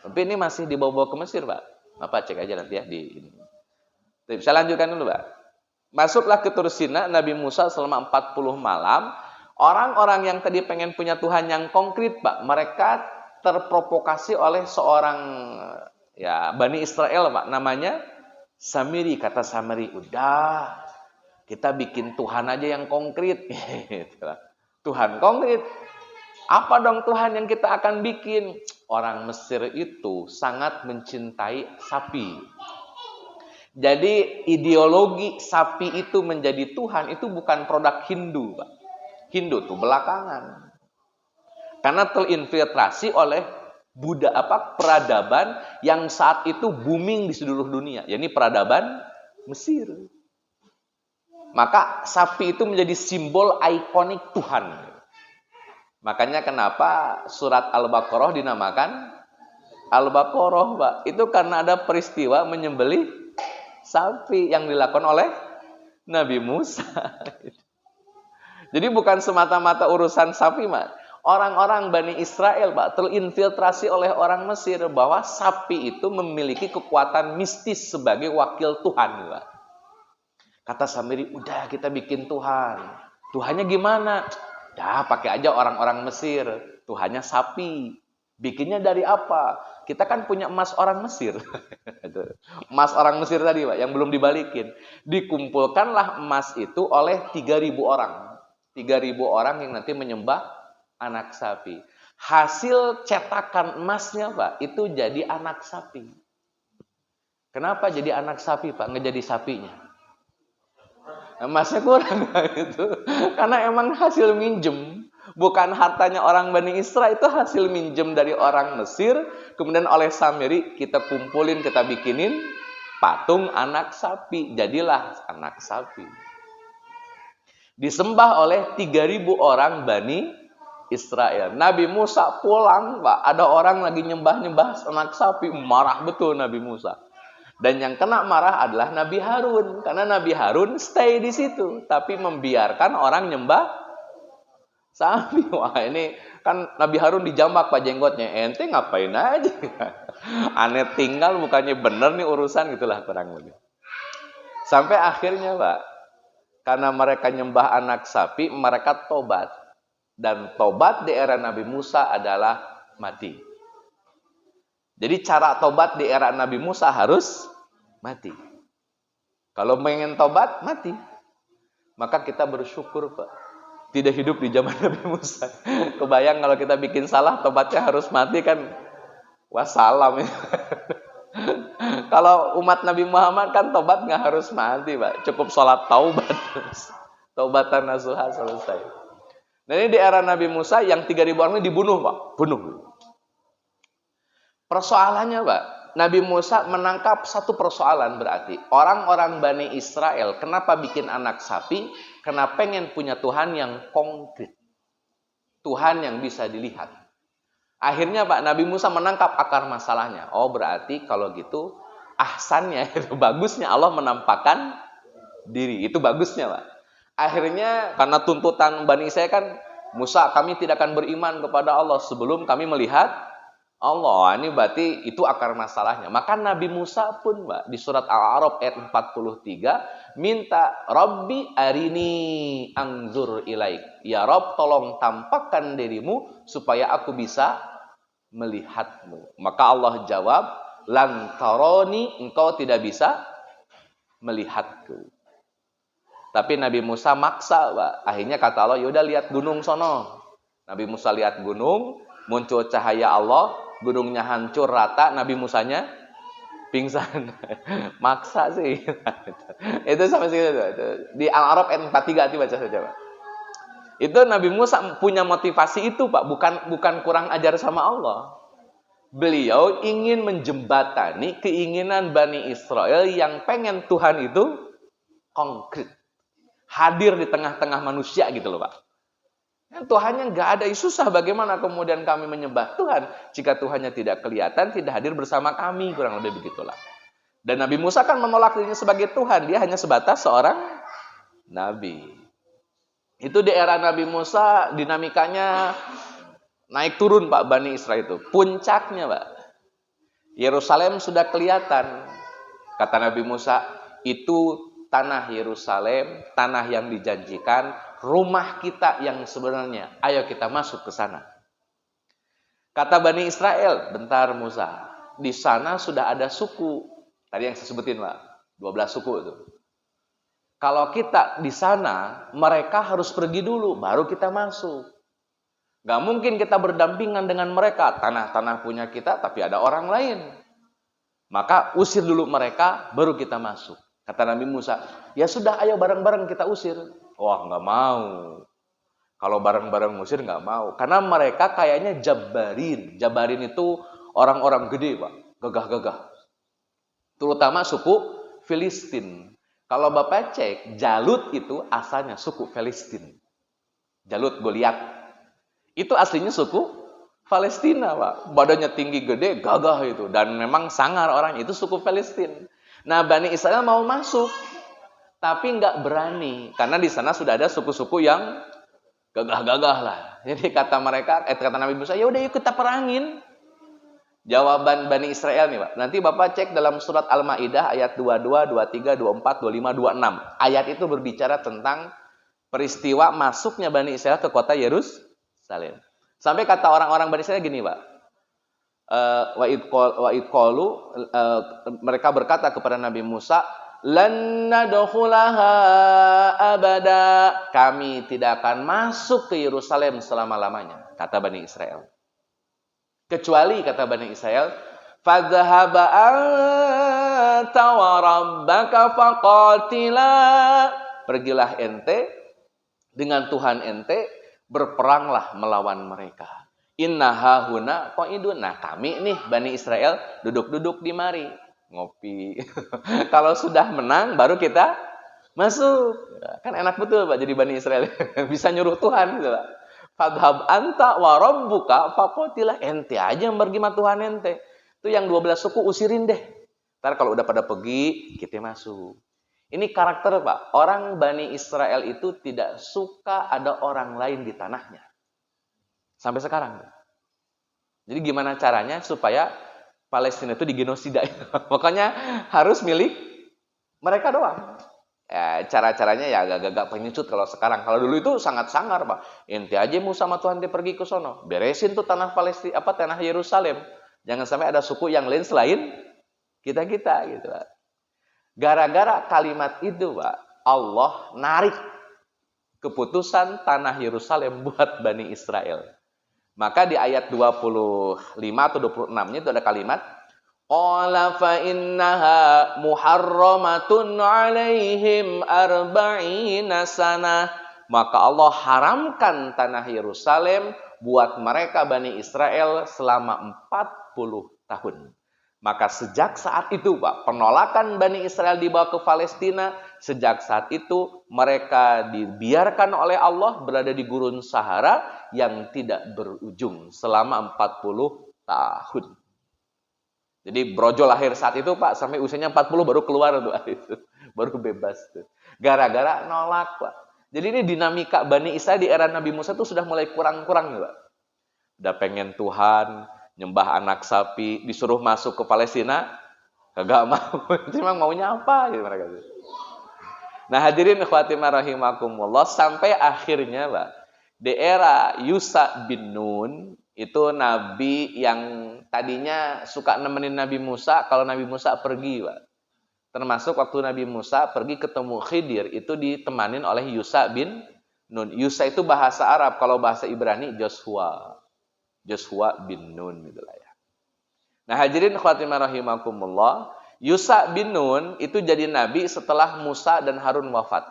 Tapi ini masih dibawa-bawa ke Mesir, Pak. Bapak cek aja nanti ya di ini. Saya lanjutkan dulu, Pak. Masuklah ke Tur Sina, Nabi Musa selama 40 malam. Orang-orang yang tadi pengen punya Tuhan yang konkret, Pak, mereka terprovokasi oleh seorang Bani Israel, Pak, namanya Samiri. Kata Samiri, udah kita bikin Tuhan aja yang konkret. Tuhan konkret. Apa dong Tuhan yang kita akan bikin? Orang Mesir itu sangat mencintai sapi. Jadi ideologi sapi itu menjadi Tuhan itu bukan produk Hindu, Pak. Hindu tuh belakangan. Karena terinfiltrasi oleh peradaban yang saat itu booming di seluruh dunia, yakni peradaban Mesir. Maka sapi itu menjadi simbol ikonik Tuhan. Makanya kenapa surat Al-Baqarah dinamakan Al-Baqarah, Pak. Itu karena ada peristiwa menyembelih sapi yang dilakukan oleh Nabi Musa. Jadi bukan semata-mata urusan sapi, Pak. Orang-orang Bani Israel, Pak, terinfiltrasi oleh orang Mesir bahwa sapi itu memiliki kekuatan mistis sebagai wakil Tuhan, Pak. Kata Samiri, udah kita bikin Tuhan. Tuhannya gimana? Ya, pakai aja orang-orang Mesir. Tuhannya sapi. Bikinnya dari apa? Kita kan punya emas orang Mesir. Emas orang Mesir tadi, Pak, yang belum dibalikin. Dikumpulkanlah emas itu oleh 3.000 orang. 3.000 orang yang nanti menyembah anak sapi. Hasil cetakan emasnya, Pak, itu jadi anak sapi. Kenapa jadi anak sapi, Pak? Nggak jadi sapinya. Emasnya kurang gitu. Karena emang hasil minjem. Bukan hartanya orang Bani Israel, itu hasil minjem dari orang Mesir. Kemudian oleh Samiri kita kumpulin, kita bikinin patung anak sapi. Jadilah anak sapi. Disembah oleh 3.000 orang Bani Israel. Nabi Musa pulang, Pak. Ada orang lagi nyembah-nyembah anak sapi. Marah betul Nabi Musa. Dan yang kena marah adalah Nabi Harun. Karena Nabi Harun stay di situ. Tapi membiarkan orang nyembah sapi. Wah, ini kan Nabi Harun dijambak, Pak, jenggotnya. Ente ngapain aja? Aneh tinggal, bukannya bener nih urusan, gitulah kurang lebih. Sampai akhirnya, Pak, karena mereka nyembah anak sapi, mereka tobat. Dan tobat di era Nabi Musa adalah mati. Jadi cara tobat di era Nabi Musa harus mati. Kalau pengen tobat, mati. Maka kita bersyukur, Pak. Tidak hidup di zaman Nabi Musa. Kebayang kalau kita bikin salah, tobatnya harus mati kan. Wassalam. Kalau umat Nabi Muhammad kan tobat nggak harus mati, Pak. Cukup sholat taubat. Taubatan nasuha selesai. Nah, ini di era Nabi Musa yang 3.000 orang ini dibunuh, Pak. Bunuh. Persoalannya, Pak, Nabi Musa menangkap satu persoalan berarti. Orang-orang Bani Israel, kenapa bikin anak sapi? Karena pengen punya Tuhan yang konkret. Tuhan yang bisa dilihat. Akhirnya, Pak, Nabi Musa menangkap akar masalahnya. Oh, berarti kalau gitu, ahsannya, itu bagusnya Allah menampakkan diri. Itu bagusnya, Pak. Akhirnya, karena tuntutan Bani Israel kan, Musa, kami tidak akan beriman kepada Allah sebelum kami melihat Allah. Ini berarti itu akar masalahnya. Maka Nabi Musa pun, Mbak, di surat Al-A'raf ayat 43 minta, Rabbi arini anzur ilaik. Ya Rabb, tolong tampakkan dirimu supaya aku bisa melihatmu. Maka Allah jawab, lan taroni, engkau tidak bisa melihatku. Tapi Nabi Musa maksa, Mbak. Akhirnya kata Allah, yaudah lihat gunung sono. Nabi Musa lihat gunung, muncul cahaya Allah. Gunungnya hancur rata, Nabi Musanya pingsan. Maksa sih. Itu sampai situ. Di Al-A'raf ayat 43 dibaca saja, Pak. Itu Nabi Musa punya motivasi itu, Pak, bukan kurang ajar sama Allah. Beliau ingin menjembatani keinginan Bani Israel yang pengen Tuhan itu konkret. Hadir di tengah-tengah manusia gitu loh, Pak. Tuhannya nggak ada, susah bagaimana kemudian kami menyembah Tuhan jika Tuhannya tidak kelihatan, tidak hadir bersama kami, kurang lebih begitulah. Dan Nabi Musa kan menolak dirinya sebagai Tuhan, dia hanya sebatas seorang nabi. Itu di era Nabi Musa dinamikanya naik turun, Pak, Bani Israel itu. Puncaknya, Pak, Yerusalem sudah kelihatan. Kata Nabi Musa, itu tanah Yerusalem, tanah yang dijanjikan, rumah kita yang sebenarnya. Ayo kita masuk ke sana. Kata Bani Israel, bentar Musa, di sana sudah ada suku. Tadi yang saya sebutin, Pak, 12 suku itu. Kalau kita di sana, mereka harus pergi dulu, baru kita masuk. Gak mungkin kita berdampingan dengan mereka. Tanah-tanah punya kita, tapi ada orang lain. Maka usir dulu mereka, baru kita masuk. Kata Nabi Musa, ya sudah, ayo bareng-bareng kita usir. Wah, nggak mau. Kalau bareng-bareng usir nggak mau. Karena mereka kayaknya jabarin. Jabarin itu orang-orang gede, Pak. Gagah-gagah. Terutama suku Filistin. Kalau Bapak cek, Jalut itu asalnya suku Filistin. Jalut, Goliat. Itu aslinya suku Palestina, Pak. Badannya tinggi, gede, gagah itu. Dan memang sangar orang itu suku Filistin. Nah, Bani Israel mau masuk. Tapi nggak berani. Karena di sana sudah ada suku-suku yang gagah-gagah lah. Jadi kata Nabi Musa, ya udah yuk kita perangin. Jawaban Bani Israel nih, Pak. Nanti Bapak cek dalam surat Al-Maidah ayat 22, 23, 24, 25, 26. Ayat itu berbicara tentang peristiwa masuknya Bani Israel ke kota Yerusalem. Sampai kata orang-orang Bani Israel gini, Pak. Mereka berkata kepada Nabi Musa, lan nadkhulaha abada. Kami tidak akan masuk ke Yerusalem selama-lamanya, kata Bani Israel. Kecuali, kata Bani Israel, fadhhaba anta wa rabbaka faqatila. Pergilah ente dengan Tuhan ente, berperanglah melawan mereka. Inna hahuna qaidun. Nah, kami nih Bani Israel duduk-duduk di mari ngopi. Kalau sudah menang baru kita masuk. Kan enak betul, Pak, jadi Bani Israel. Bisa nyuruh Tuhan gitu, Pak. Fadhhab anta wa rabbuka faqatila. Ente aja yang pergi sama Tuhan ente. Itu yang 12 suku usirin deh. Ntar kalau udah pada pergi, kita masuk. Ini karakter, Pak. Orang Bani Israel itu tidak suka ada orang lain di tanahnya. Sampai sekarang. Jadi gimana caranya supaya Palestina itu digenosida? Makanya harus milik mereka doang. Ya, cara-caranya ya agak-agak pengecut kalau sekarang. Kalau dulu itu sangat sangar, Pak. Ente aja Musa sama Tuhan dia pergi ke sono. Beresin tuh tanah Palestina, tanah Yerusalem. Jangan sampai ada suku yang lain selain kita-kita gitu, Pak. Gara-gara kalimat itu, Pak, Allah narik keputusan tanah Yerusalem buat Bani Israel. Maka di ayat 25 atau 26-nya itu ada kalimat qala fa innaha muharramatun 'alaihim arba'ina sanah. Maka Allah haramkan tanah Yerusalem buat mereka Bani Israel selama 40 tahun. Maka sejak saat itu, Pak, penolakan Bani Israel dibawa ke Palestina, sejak saat itu mereka dibiarkan oleh Allah berada di gurun Sahara yang tidak berujung selama 40 tahun. Jadi Brojo lahir saat itu, Pak, sampai usianya 40 baru keluar tuh, baru bebas tuh. Gara-gara nolak, Pak. Jadi ini dinamika Bani Israel di era Nabi Musa itu sudah mulai kurang-kurang, Pak. Udah pengen Tuhan, nyembah anak sapi, disuruh masuk ke Palestina, kagak mau. Cuma maunya apa gitu mereka. Nah, hadirin ikhwatimah rahimakumullah, sampai akhirnya, Pak, di era Yusha bin Nun, itu nabi yang tadinya suka nemenin Nabi Musa kalau Nabi Musa pergi, Pak. Termasuk waktu Nabi Musa pergi ketemu Khidir, itu ditemanin oleh Yusha bin Nun. Yusha itu bahasa Arab, kalau bahasa Ibrani Joshua bin Nun gitulah ya. Nah, hadirin khawatimah rahimakumullah, Yusha bin Nun itu jadi nabi setelah Musa dan Harun wafat.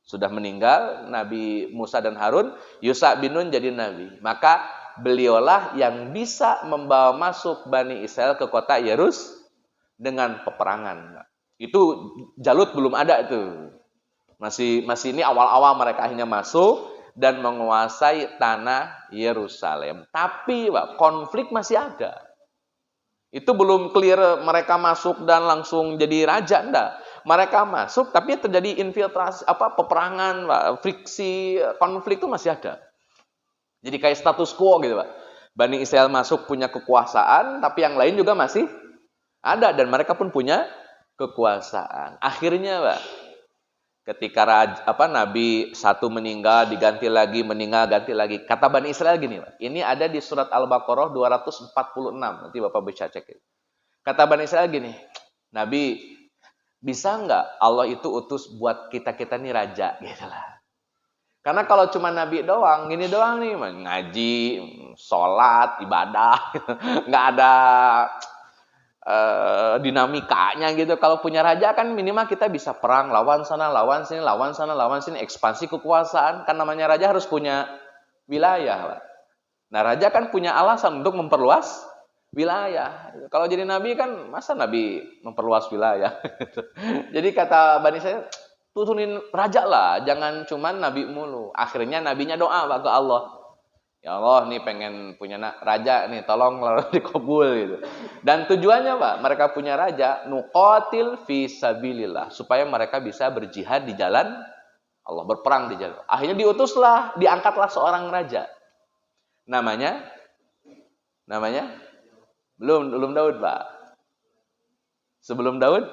Sudah meninggal Nabi Musa dan Harun, Yusha bin Nun jadi nabi. Maka beliaulah yang bisa membawa masuk Bani Israel ke kota Yerusalem dengan peperangan. Itu Jalut belum ada itu. Masih ini awal-awal mereka akhirnya masuk dan menguasai tanah Yerusalem. Tapi, Pak, konflik masih ada. Itu belum clear mereka masuk dan langsung jadi raja, enggak. Mereka masuk tapi terjadi infiltrasi, peperangan, Pak, friksi, konflik itu masih ada. Jadi kayak status quo gitu, Pak. Bani Israel masuk punya kekuasaan, tapi yang lain juga masih ada dan mereka pun punya kekuasaan. Akhirnya, Pak, ketika Nabi satu meninggal, diganti lagi, meninggal, ganti lagi. Kata Bani Israel gini, Pak. Ini ada di surat Al-Baqarah 246. Nanti Bapak bisa cek. Kata Bani Israel gini, Nabi, bisa nggak Allah itu utus buat kita-kita nih raja? Gitu lah. Karena kalau cuma Nabi doang, gini doang nih, ngaji, sholat, ibadah, nggak ada dinamikanya gitu. Kalau punya raja kan minimal kita bisa perang, lawan sana, lawan sini, lawan sana, lawan sini, ekspansi kekuasaan. Kan namanya raja harus punya wilayah, Pak. Nah, raja kan punya alasan untuk memperluas wilayah. Kalau jadi nabi kan masa nabi memperluas wilayah. Jadi kata Bani Israil, turunin raja lah, jangan cuman nabi mulu. Akhirnya nabinya doa Pak ke Allah. Ya Allah, nih pengen punya raja nih, tolong dikabul gitu. Dan tujuannya Pak, mereka punya raja nuqatil fi sabilillah, supaya mereka bisa berjihad di jalan Allah, berperang di jalan. Akhirnya diutuslah, diangkatlah seorang raja. Namanya belum Daud, Pak. Sebelum Daud,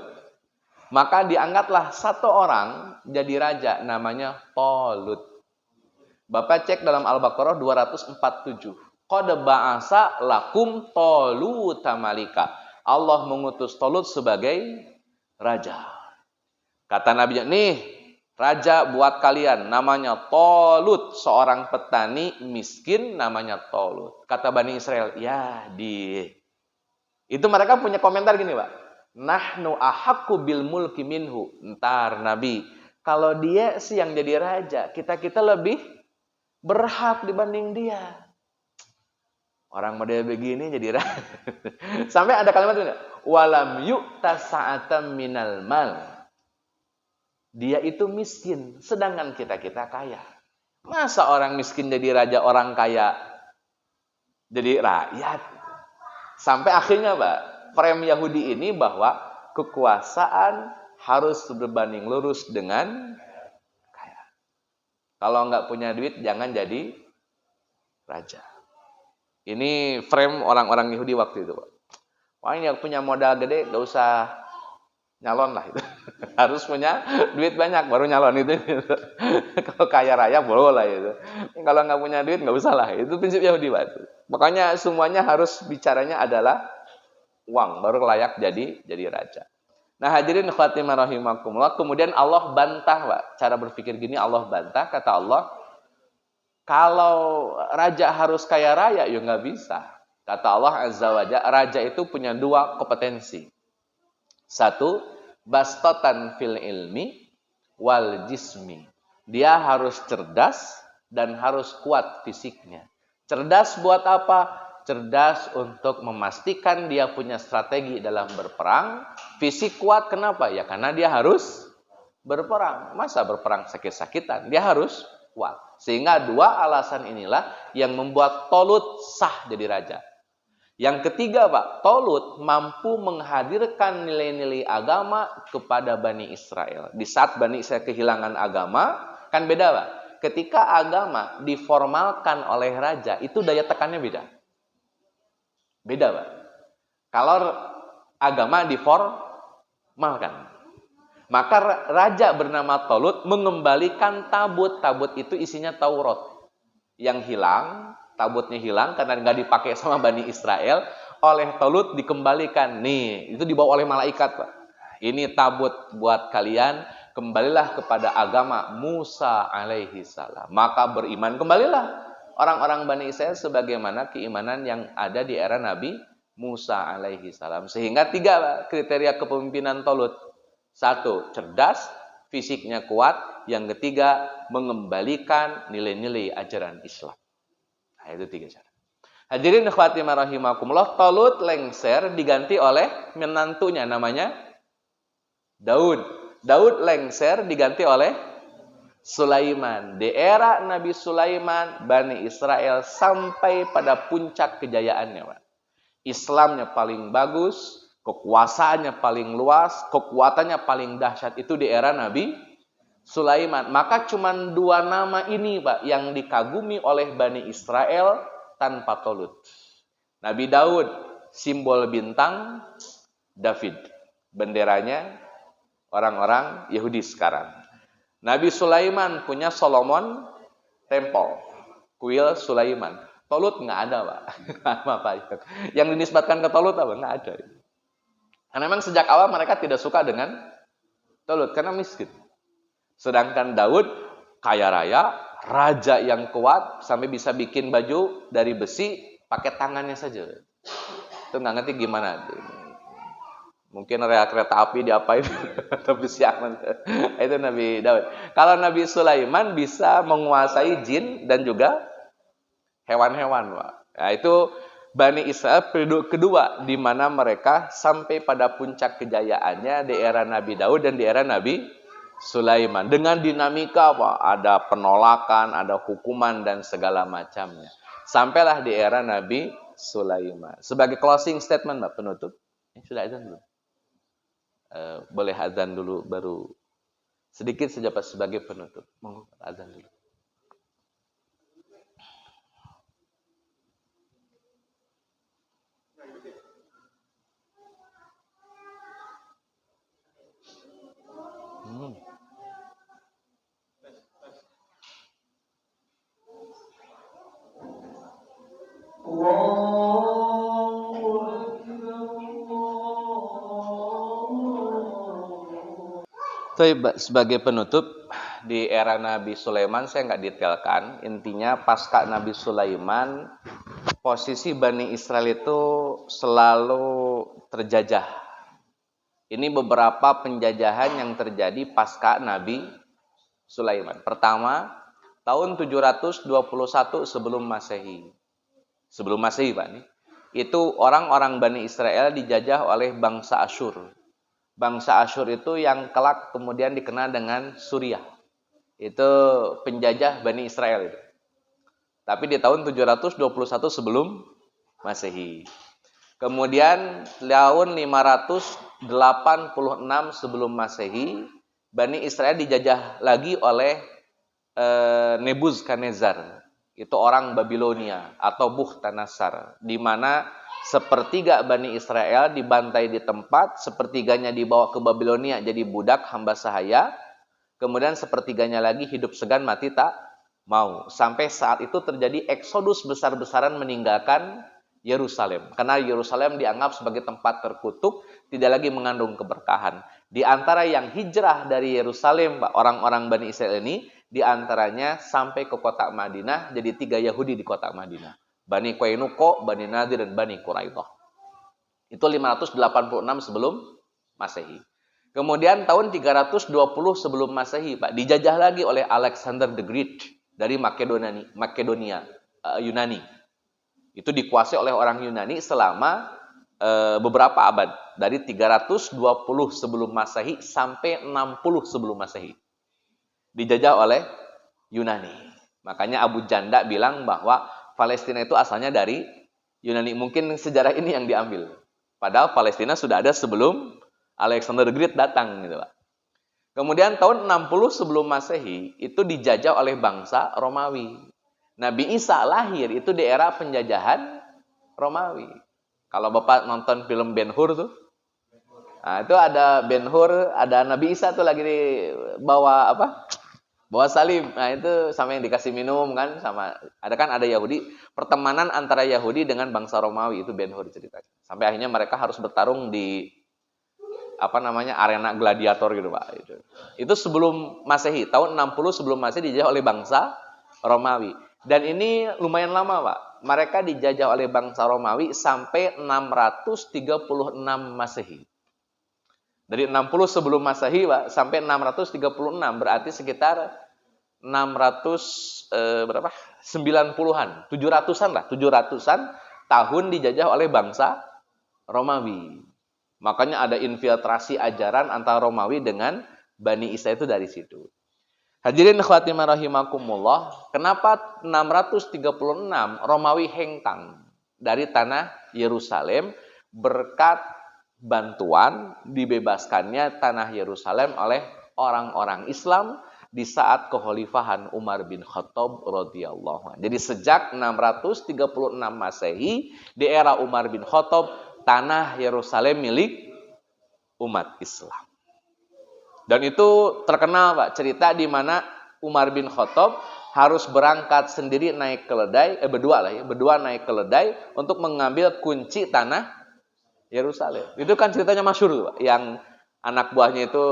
maka diangkatlah satu orang jadi raja namanya Talut. Bapak cek dalam Al-Baqarah 247. Qad ba'asa lakum Taluta malika. Allah mengutus Talut sebagai raja. Kata nabinya, nih raja buat kalian namanya Talut, seorang petani miskin namanya Talut. Kata Bani Israil, ya itu mereka punya komentar gini, Pak. Nahnu ahaqqu bil mulki minhu. Entar Nabi, kalau dia sih yang jadi raja, kita lebih berhak dibanding dia. Orang model begini jadi raja. Sampai ada kalimat ini, walam yu'ta sa'atan minal mal. Dia itu miskin, sedangkan kita kaya. Masa orang miskin jadi raja, orang kaya jadi rakyat? Sampai akhirnya, Pak, frame Yahudi ini bahwa kekuasaan harus berbanding lurus dengan kaya. Kalau nggak punya duit, jangan jadi raja. Ini frame orang-orang Yahudi waktu itu, Pak. Wah, ini yang punya modal gede, nggak usah nyalon lah itu. Harus punya duit banyak baru nyalon itu. Kalau kaya raya boleh lah itu. Kalau nggak punya duit nggak usah lah. Itu prinsip Yahudi, Pak. Makanya semuanya harus bicaranya adalah uang baru layak jadi raja. Nah, hadirin khatimah rahimakumullah, kemudian Allah bantah, Pak. Cara berpikir gini Allah bantah, kata Allah, kalau raja harus kaya raya, ya nggak bisa. Kata Allah Azza wa Jalla, raja itu punya dua kompetensi. Satu, bastatan fil ilmi wal jismi. Dia harus cerdas dan harus kuat fisiknya. Cerdas buat apa? Cerdas untuk memastikan dia punya strategi dalam berperang. Fisik kuat kenapa? Ya karena dia harus berperang. Masa berperang sakit-sakitan? Dia harus kuat. Sehingga dua alasan inilah yang membuat Talut sah jadi raja. Yang ketiga, Pak, Talut mampu menghadirkan nilai-nilai agama kepada Bani Israel. Di saat Bani Israel kehilangan agama, kan beda, Pak. Ketika agama diformalkan oleh raja, itu daya tekannya beda. Beda, Pak. Kalau agama diformalkan, maka raja bernama Talut mengembalikan tabut. Tabut itu isinya Taurat. Yang hilang, tabutnya hilang karena nggak dipakai sama Bani Israel, oleh Talut dikembalikan. Nih, itu dibawa oleh malaikat, Pak. Ini tabut buat kalian, kembalilah kepada agama Musa alaihi salam. Maka beriman kembalilah orang-orang Bani Israel sebagaimana keimanan yang ada di era Nabi Musa alaihi salam. Sehingga tiga, Pak, kriteria kepemimpinan Talut. Satu, cerdas, fisiknya kuat. Yang ketiga, mengembalikan nilai-nilai ajaran Islam. Nah, itu tiga cara. Hadirin khatimah rahimakumullah, Talut lengser diganti oleh menantunya namanya Daud. Daud lengser diganti oleh Sulaiman. Di era Nabi Sulaiman, Bani Israel sampai pada puncak kejayaannya, Pak. Islamnya paling bagus, kekuasaannya paling luas, kekuatannya paling dahsyat itu di era Nabi Sulaiman. Maka cuma dua nama ini, Pak, yang dikagumi oleh Bani Israel tanpa Talut. Nabi Daud, simbol bintang, David, benderanya orang-orang Yahudi sekarang. Nabi Sulaiman punya Solomon Temple, kuil Sulaiman. Talut nggak ada, Pak. Yang dinisbatkan ke Talut apa? Nggak ada. Karena memang sejak awal mereka tidak suka dengan Talut karena miskin. Sedangkan Daud kaya raya, raja yang kuat sampai bisa bikin baju dari besi pakai tangannya saja. Itu nggak ngerti gimana. Mungkin rel kereta api diapain tapi siaman. Itu Nabi Daud. Kalau Nabi Sulaiman bisa menguasai jin dan juga hewan-hewan, Pak. Nah, itu Bani Israel periode kedua di mana mereka sampai pada puncak kejayaannya di era Nabi Daud dan di era Nabi Sulaiman. Dengan dinamika, Pak, ada penolakan, ada hukuman dan segala macamnya. Sampailah di era Nabi Sulaiman. Sebagai closing statement, Pak, penutup. Sudah azan belum? Boleh azan dulu baru sedikit saja Pak sebagai penutup. Monggo azan dulu. Sebagai penutup, di era Nabi Sulaiman saya nggak detailkan. Intinya pasca Nabi Sulaiman, posisi Bani Israel itu selalu terjajah. Ini beberapa penjajahan yang terjadi pasca Nabi Sulaiman. Pertama, tahun 721 sebelum Masehi. Sebelum Masehi, Pak, nih. Itu orang-orang Bani Israel dijajah oleh bangsa Asyur. Bangsa Asyur itu yang kelak kemudian dikenal dengan Suriah. Itu penjajah Bani Israel itu. Tapi di tahun 721 sebelum Masehi. Kemudian tahun 586 sebelum Masehi, Bani Israel dijajah lagi oleh Nebuzkadnezar. Itu orang Babilonia atau Bukhtanasar, di mana sepertiga Bani Israel dibantai di tempat, sepertiganya dibawa ke Babilonia jadi budak hamba sahaya, kemudian sepertiganya lagi hidup segan mati tak mau. Sampai saat itu terjadi eksodus besar-besaran meninggalkan Yerusalem. Karena Yerusalem dianggap sebagai tempat terkutuk, tidak lagi mengandung keberkahan. Di antara yang hijrah dari Yerusalem, orang-orang Bani Israel ini, di antaranya sampai ke kota Madinah, jadi 3 Yahudi di kota Madinah. Bani Qainuqa, Bani Nadir, dan Bani Quraidah. Itu 586 sebelum Masehi. Kemudian tahun 320 sebelum Masehi, Pak, dijajah lagi oleh Alexander the Great dari Makedonia, Yunani. Itu dikuasai oleh orang Yunani selama beberapa abad, dari 320 sebelum Masehi sampai 60 sebelum Masehi. Dijajah oleh Yunani. Makanya Abu Janda bilang bahwa Palestina itu asalnya dari Yunani. Mungkin sejarah ini yang diambil. Padahal Palestina sudah ada sebelum Alexander the Great datang, gitu, Pak. Kemudian tahun 60 sebelum Masehi itu dijajah oleh bangsa Romawi. Nabi Isa lahir itu di era penjajahan Romawi. Kalau Bapak nonton film Ben-Hur tuh, nah itu ada Ben-Hur, ada Nabi Isa tuh lagi bawa apa? Bawa salib. Nah itu sama yang dikasih minum kan, sama ada Yahudi, pertemanan antara Yahudi dengan bangsa Romawi, itu Ben-Hur ceritanya. Sampai akhirnya mereka harus bertarung di arena gladiator gitu, Pak. Itu sebelum Masehi, tahun 60 sebelum Masehi dijajah oleh bangsa Romawi. Dan ini lumayan lama, Pak. Mereka dijajah oleh bangsa Romawi sampai 636 Masehi. Dari 60 sebelum Masehi, Pak, sampai 636, berarti sekitar 90-an, 700-an lah, 700-an tahun dijajah oleh bangsa Romawi. Makanya ada infiltrasi ajaran antara Romawi dengan Bani Isa itu dari situ. Hadirin khawatimah rahimakumullah, kenapa 636 Romawi hengkang dari tanah Yerusalem berkat bantuan dibebaskannya tanah Yerusalem oleh orang-orang Islam di saat kekhalifahan Umar bin Khattab radhiyallahu anhu. Jadi sejak 636 Masehi di era Umar bin Khattab, tanah Yerusalem milik umat Islam. Dan itu terkenal, Pak, cerita di mana Umar bin Khattab harus berangkat sendiri naik keledai, berdua naik keledai untuk mengambil kunci tanah Yerusalem. Itu kan ceritanya masyhur tuh, Pak, yang anak buahnya itu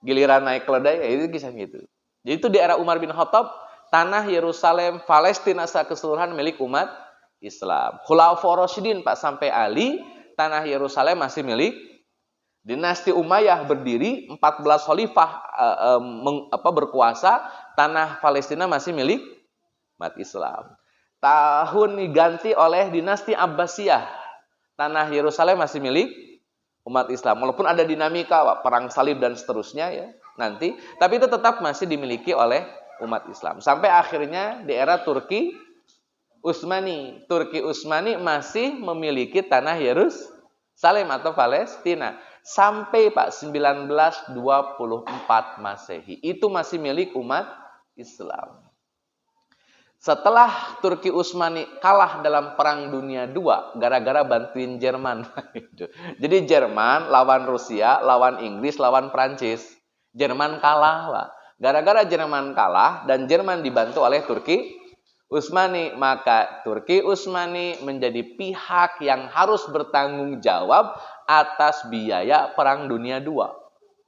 giliran naik keledai, itu kisahnya itu. Jadi itu di era Umar bin Khattab, tanah Yerusalem, Palestina secara keseluruhan milik umat Islam. Khulafaur Rasyidin, Pak, sampai Ali, tanah Yerusalem masih milik dinasti Umayyah berdiri, 14 khalifah berkuasa, tanah Palestina masih milik umat Islam. Tahun diganti oleh dinasti Abbasiyah, tanah Yerusalem masih milik umat Islam. Walaupun ada dinamika, perang salib dan seterusnya ya nanti, tapi itu tetap masih dimiliki oleh umat Islam. Sampai akhirnya di era Turki Utsmani. Turki Utsmani masih memiliki tanah Yerusalem atau Palestina. Sampai 1924 Masehi. Itu masih milik umat Islam. Setelah Turki Utsmani kalah dalam Perang Dunia II gara-gara bantuin Jerman. Jadi Jerman lawan Rusia, lawan Inggris, lawan Prancis. Jerman kalah, Pak. Gara-gara Jerman kalah dan Jerman dibantu oleh Turki Utsmani, maka Turki Utsmani menjadi pihak yang harus bertanggung jawab atas biaya Perang Dunia II.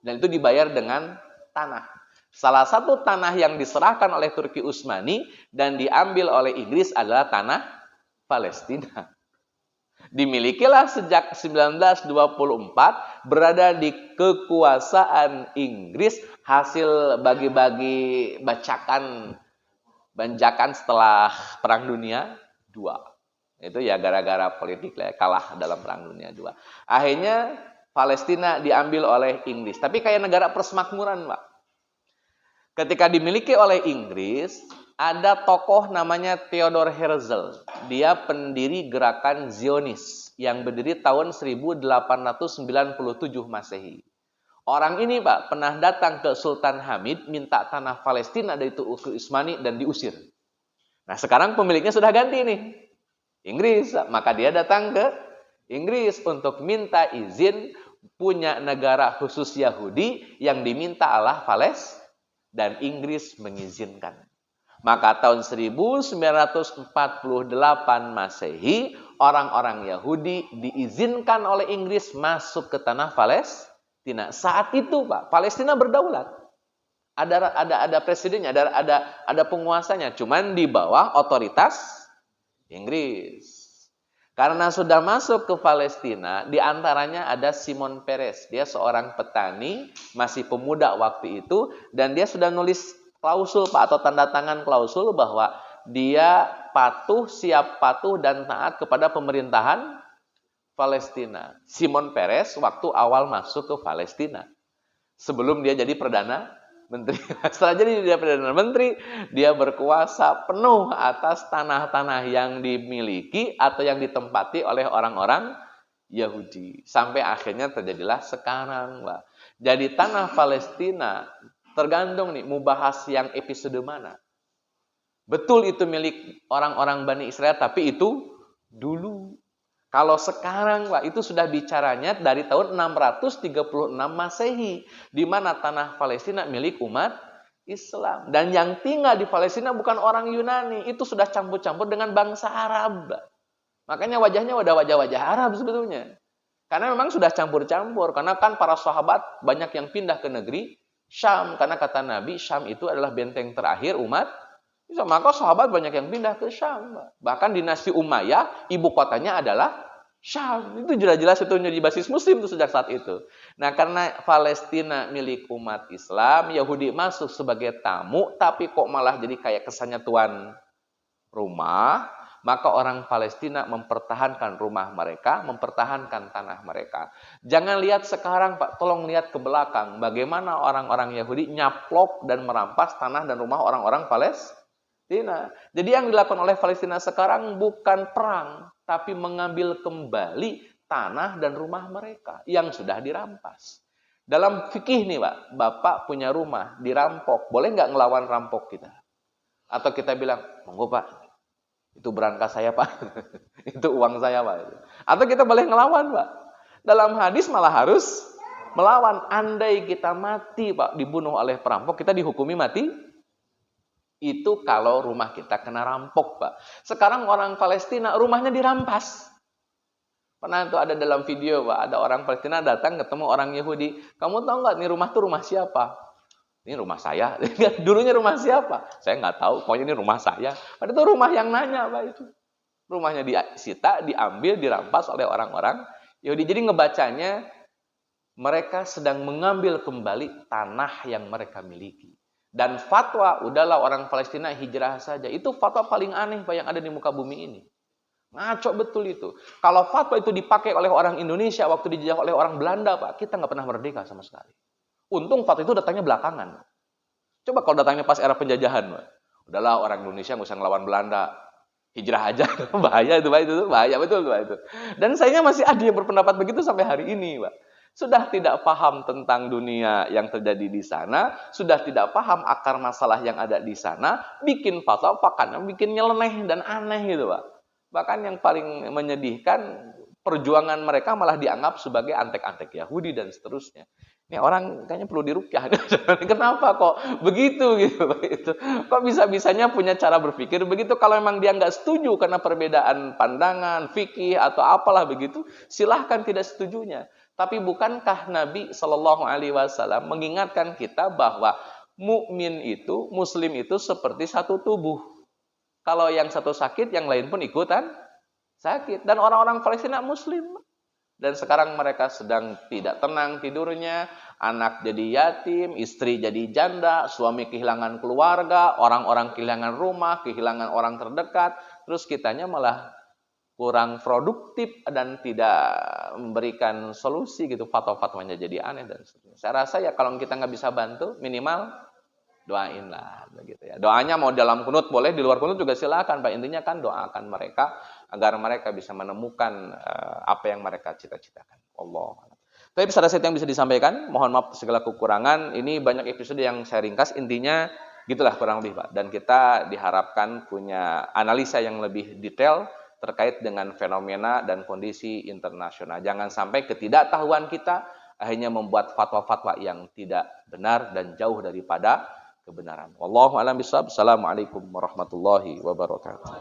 Dan itu dibayar dengan tanah. Salah satu tanah yang diserahkan oleh Turki Utsmani dan diambil oleh Inggris adalah tanah Palestina. Dimilikilah sejak 1924, berada di kekuasaan Inggris, hasil bagi-bagi banjakan setelah Perang Dunia II. Itu ya gara-gara politik lah, kalah dalam Perang Dunia II. Akhirnya Palestina diambil oleh Inggris. Tapi kayak negara persemakmuran, Pak. Ketika dimiliki oleh Inggris, ada tokoh namanya Theodor Herzl. Dia pendiri gerakan Zionis yang berdiri tahun 1897 Masehi. Orang ini, Pak, pernah datang ke Sultan Hamid minta tanah Palestina dari Turki Utsmani dan diusir. Nah, sekarang pemiliknya sudah ganti nih. Inggris, maka dia datang ke Inggris untuk minta izin punya negara khusus Yahudi yang diminta Allah Palestina dan Inggris mengizinkan. Maka tahun 1948 Masehi, orang-orang Yahudi diizinkan oleh Inggris masuk ke tanah Palestina. Saat itu, Pak, Palestina berdaulat. Ada presidennya, ada penguasanya, cuman di bawah otoritas Inggris. Karena sudah masuk ke Palestina, di antaranya ada Simon Peres. Dia seorang petani, masih pemuda waktu itu, dan dia sudah nulis klausul, Pak, atau tanda tangan klausul bahwa dia siap patuh dan taat kepada pemerintahan Palestina. Simon Peres waktu awal masuk ke Palestina, sebelum dia jadi Perdana Menteri. Setelah jadi dia Perdana Menteri, dia berkuasa penuh atas tanah-tanah yang dimiliki atau yang ditempati oleh orang-orang Yahudi. Sampai akhirnya terjadilah sekarang, Pak. Jadi tanah Palestina tergantung nih, mau bahas yang episode mana. Betul itu milik orang-orang Bani Israel, tapi itu dulu. Kalau sekarang, Pak, itu sudah bicaranya dari tahun 636 Masehi, di mana tanah Palestina milik umat Islam. Dan yang tinggal di Palestina bukan orang Yunani, itu sudah campur-campur dengan bangsa Arab. Makanya wajahnya udah wajah-wajah Arab sebetulnya. Karena memang sudah campur-campur, karena kan para sahabat banyak yang pindah ke negeri Syam, karena kata Nabi, Syam itu adalah benteng terakhir umat Islam. Maka sahabat banyak yang pindah ke Syam. Bahkan dinasti Umayyah, ibu kotanya adalah Syam. Itu jelas-jelas itu menjadi basis muslim itu sejak saat itu. Nah, karena Palestina milik umat Islam, Yahudi masuk sebagai tamu, tapi kok malah jadi kayak kesannya tuan rumah, maka orang Palestina mempertahankan rumah mereka, mempertahankan tanah mereka. Jangan lihat sekarang, Pak, tolong lihat ke belakang. Bagaimana orang-orang Yahudi nyaplok dan merampas tanah dan rumah orang-orang Palestina. Jadi yang dilakukan oleh Palestina sekarang bukan perang, tapi mengambil kembali tanah dan rumah mereka yang sudah dirampas. Dalam fikih nih, Pak, Bapak punya rumah, dirampok, boleh nggak ngelawan rampok kita? Atau kita bilang, monggo Pak, itu berangkas saya Pak, itu uang saya Pak. Atau kita boleh ngelawan, Pak. Dalam hadis malah harus melawan. Andai kita mati, Pak, dibunuh oleh perampok, kita dihukumi mati. Itu kalau rumah kita kena rampok, Pak. Sekarang orang Palestina rumahnya dirampas. Pernah itu ada dalam video, Pak, ada orang Palestina datang ketemu orang Yahudi. Kamu tahu nggak, ini rumah tuh rumah siapa? Ini rumah saya. Dulunya rumah siapa? Saya nggak tahu. Pokoknya ini rumah saya. Padahal itu rumah yang nanya, Pak, itu. Rumahnya disita, diambil, dirampas oleh orang-orang Yahudi. Jadi ngebacanya mereka sedang mengambil kembali tanah yang mereka miliki. Dan fatwa, udahlah orang Palestina hijrah saja. Itu fatwa paling aneh Pak yang ada di muka bumi ini. Ngaco betul itu. Kalau fatwa itu dipakai oleh orang Indonesia waktu dijajah oleh orang Belanda, Pak, kita nggak pernah merdeka sama sekali. Untung fatwa itu datangnya belakangan. Coba kalau datangnya pas era penjajahan, Pak. Udahlah orang Indonesia nggak usah ngelawan Belanda. Hijrah aja. Bahaya itu, Pak. Itu bahaya betul, Pak. Itu. Dan sayangnya masih ada yang berpendapat begitu sampai hari ini, Pak. Sudah tidak paham tentang dunia yang terjadi di sana, sudah tidak paham akar masalah yang ada di sana, bikin fatwa, pakainya bikin nyeleneh dan aneh gitu, Pak. Bahkan yang paling menyedihkan, perjuangan mereka malah dianggap sebagai antek-antek Yahudi dan seterusnya. Ini orang kayaknya perlu dirukyah. Kenapa kok begitu gitu, Pak? Itu kok bisa-bisanya punya cara berpikir begitu? Kalau memang dia nggak setuju karena perbedaan pandangan, fikih atau apalah begitu, silahkan tidak setujunya. Tapi bukankah Nabi Shallallahu Alaihi Wasallam mengingatkan kita bahwa mukmin itu, Muslim itu seperti satu tubuh. Kalau yang satu sakit, yang lain pun ikutan sakit. Dan orang-orang Palestina Muslim. Dan sekarang mereka sedang tidak tenang tidurnya, anak jadi yatim, istri jadi janda, suami kehilangan keluarga, orang-orang kehilangan rumah, kehilangan orang terdekat. Terus kitanya malah kurang produktif dan tidak memberikan solusi gitu, fatwa-fatwanya jadi aneh dan sebagainya. Saya rasa ya kalau kita nggak bisa bantu, minimal doain lah begitu ya. Doanya mau dalam kunut boleh, di luar kunut juga silakan Pak. Intinya kan doakan mereka agar mereka bisa menemukan apa yang mereka cita-citakan. Allah. Tapi ada satu yang bisa disampaikan, mohon maaf segala kekurangan. Ini banyak episode yang saya ringkas, intinya gitulah kurang lebih Pak. Dan kita diharapkan punya analisa yang lebih detail terkait dengan fenomena dan kondisi internasional. Jangan sampai ketidaktahuan kita akhirnya membuat fatwa-fatwa yang tidak benar dan jauh daripada kebenaran. Wallahu a'lam bishawab. Assalamualaikum warahmatullahi wabarakatuh.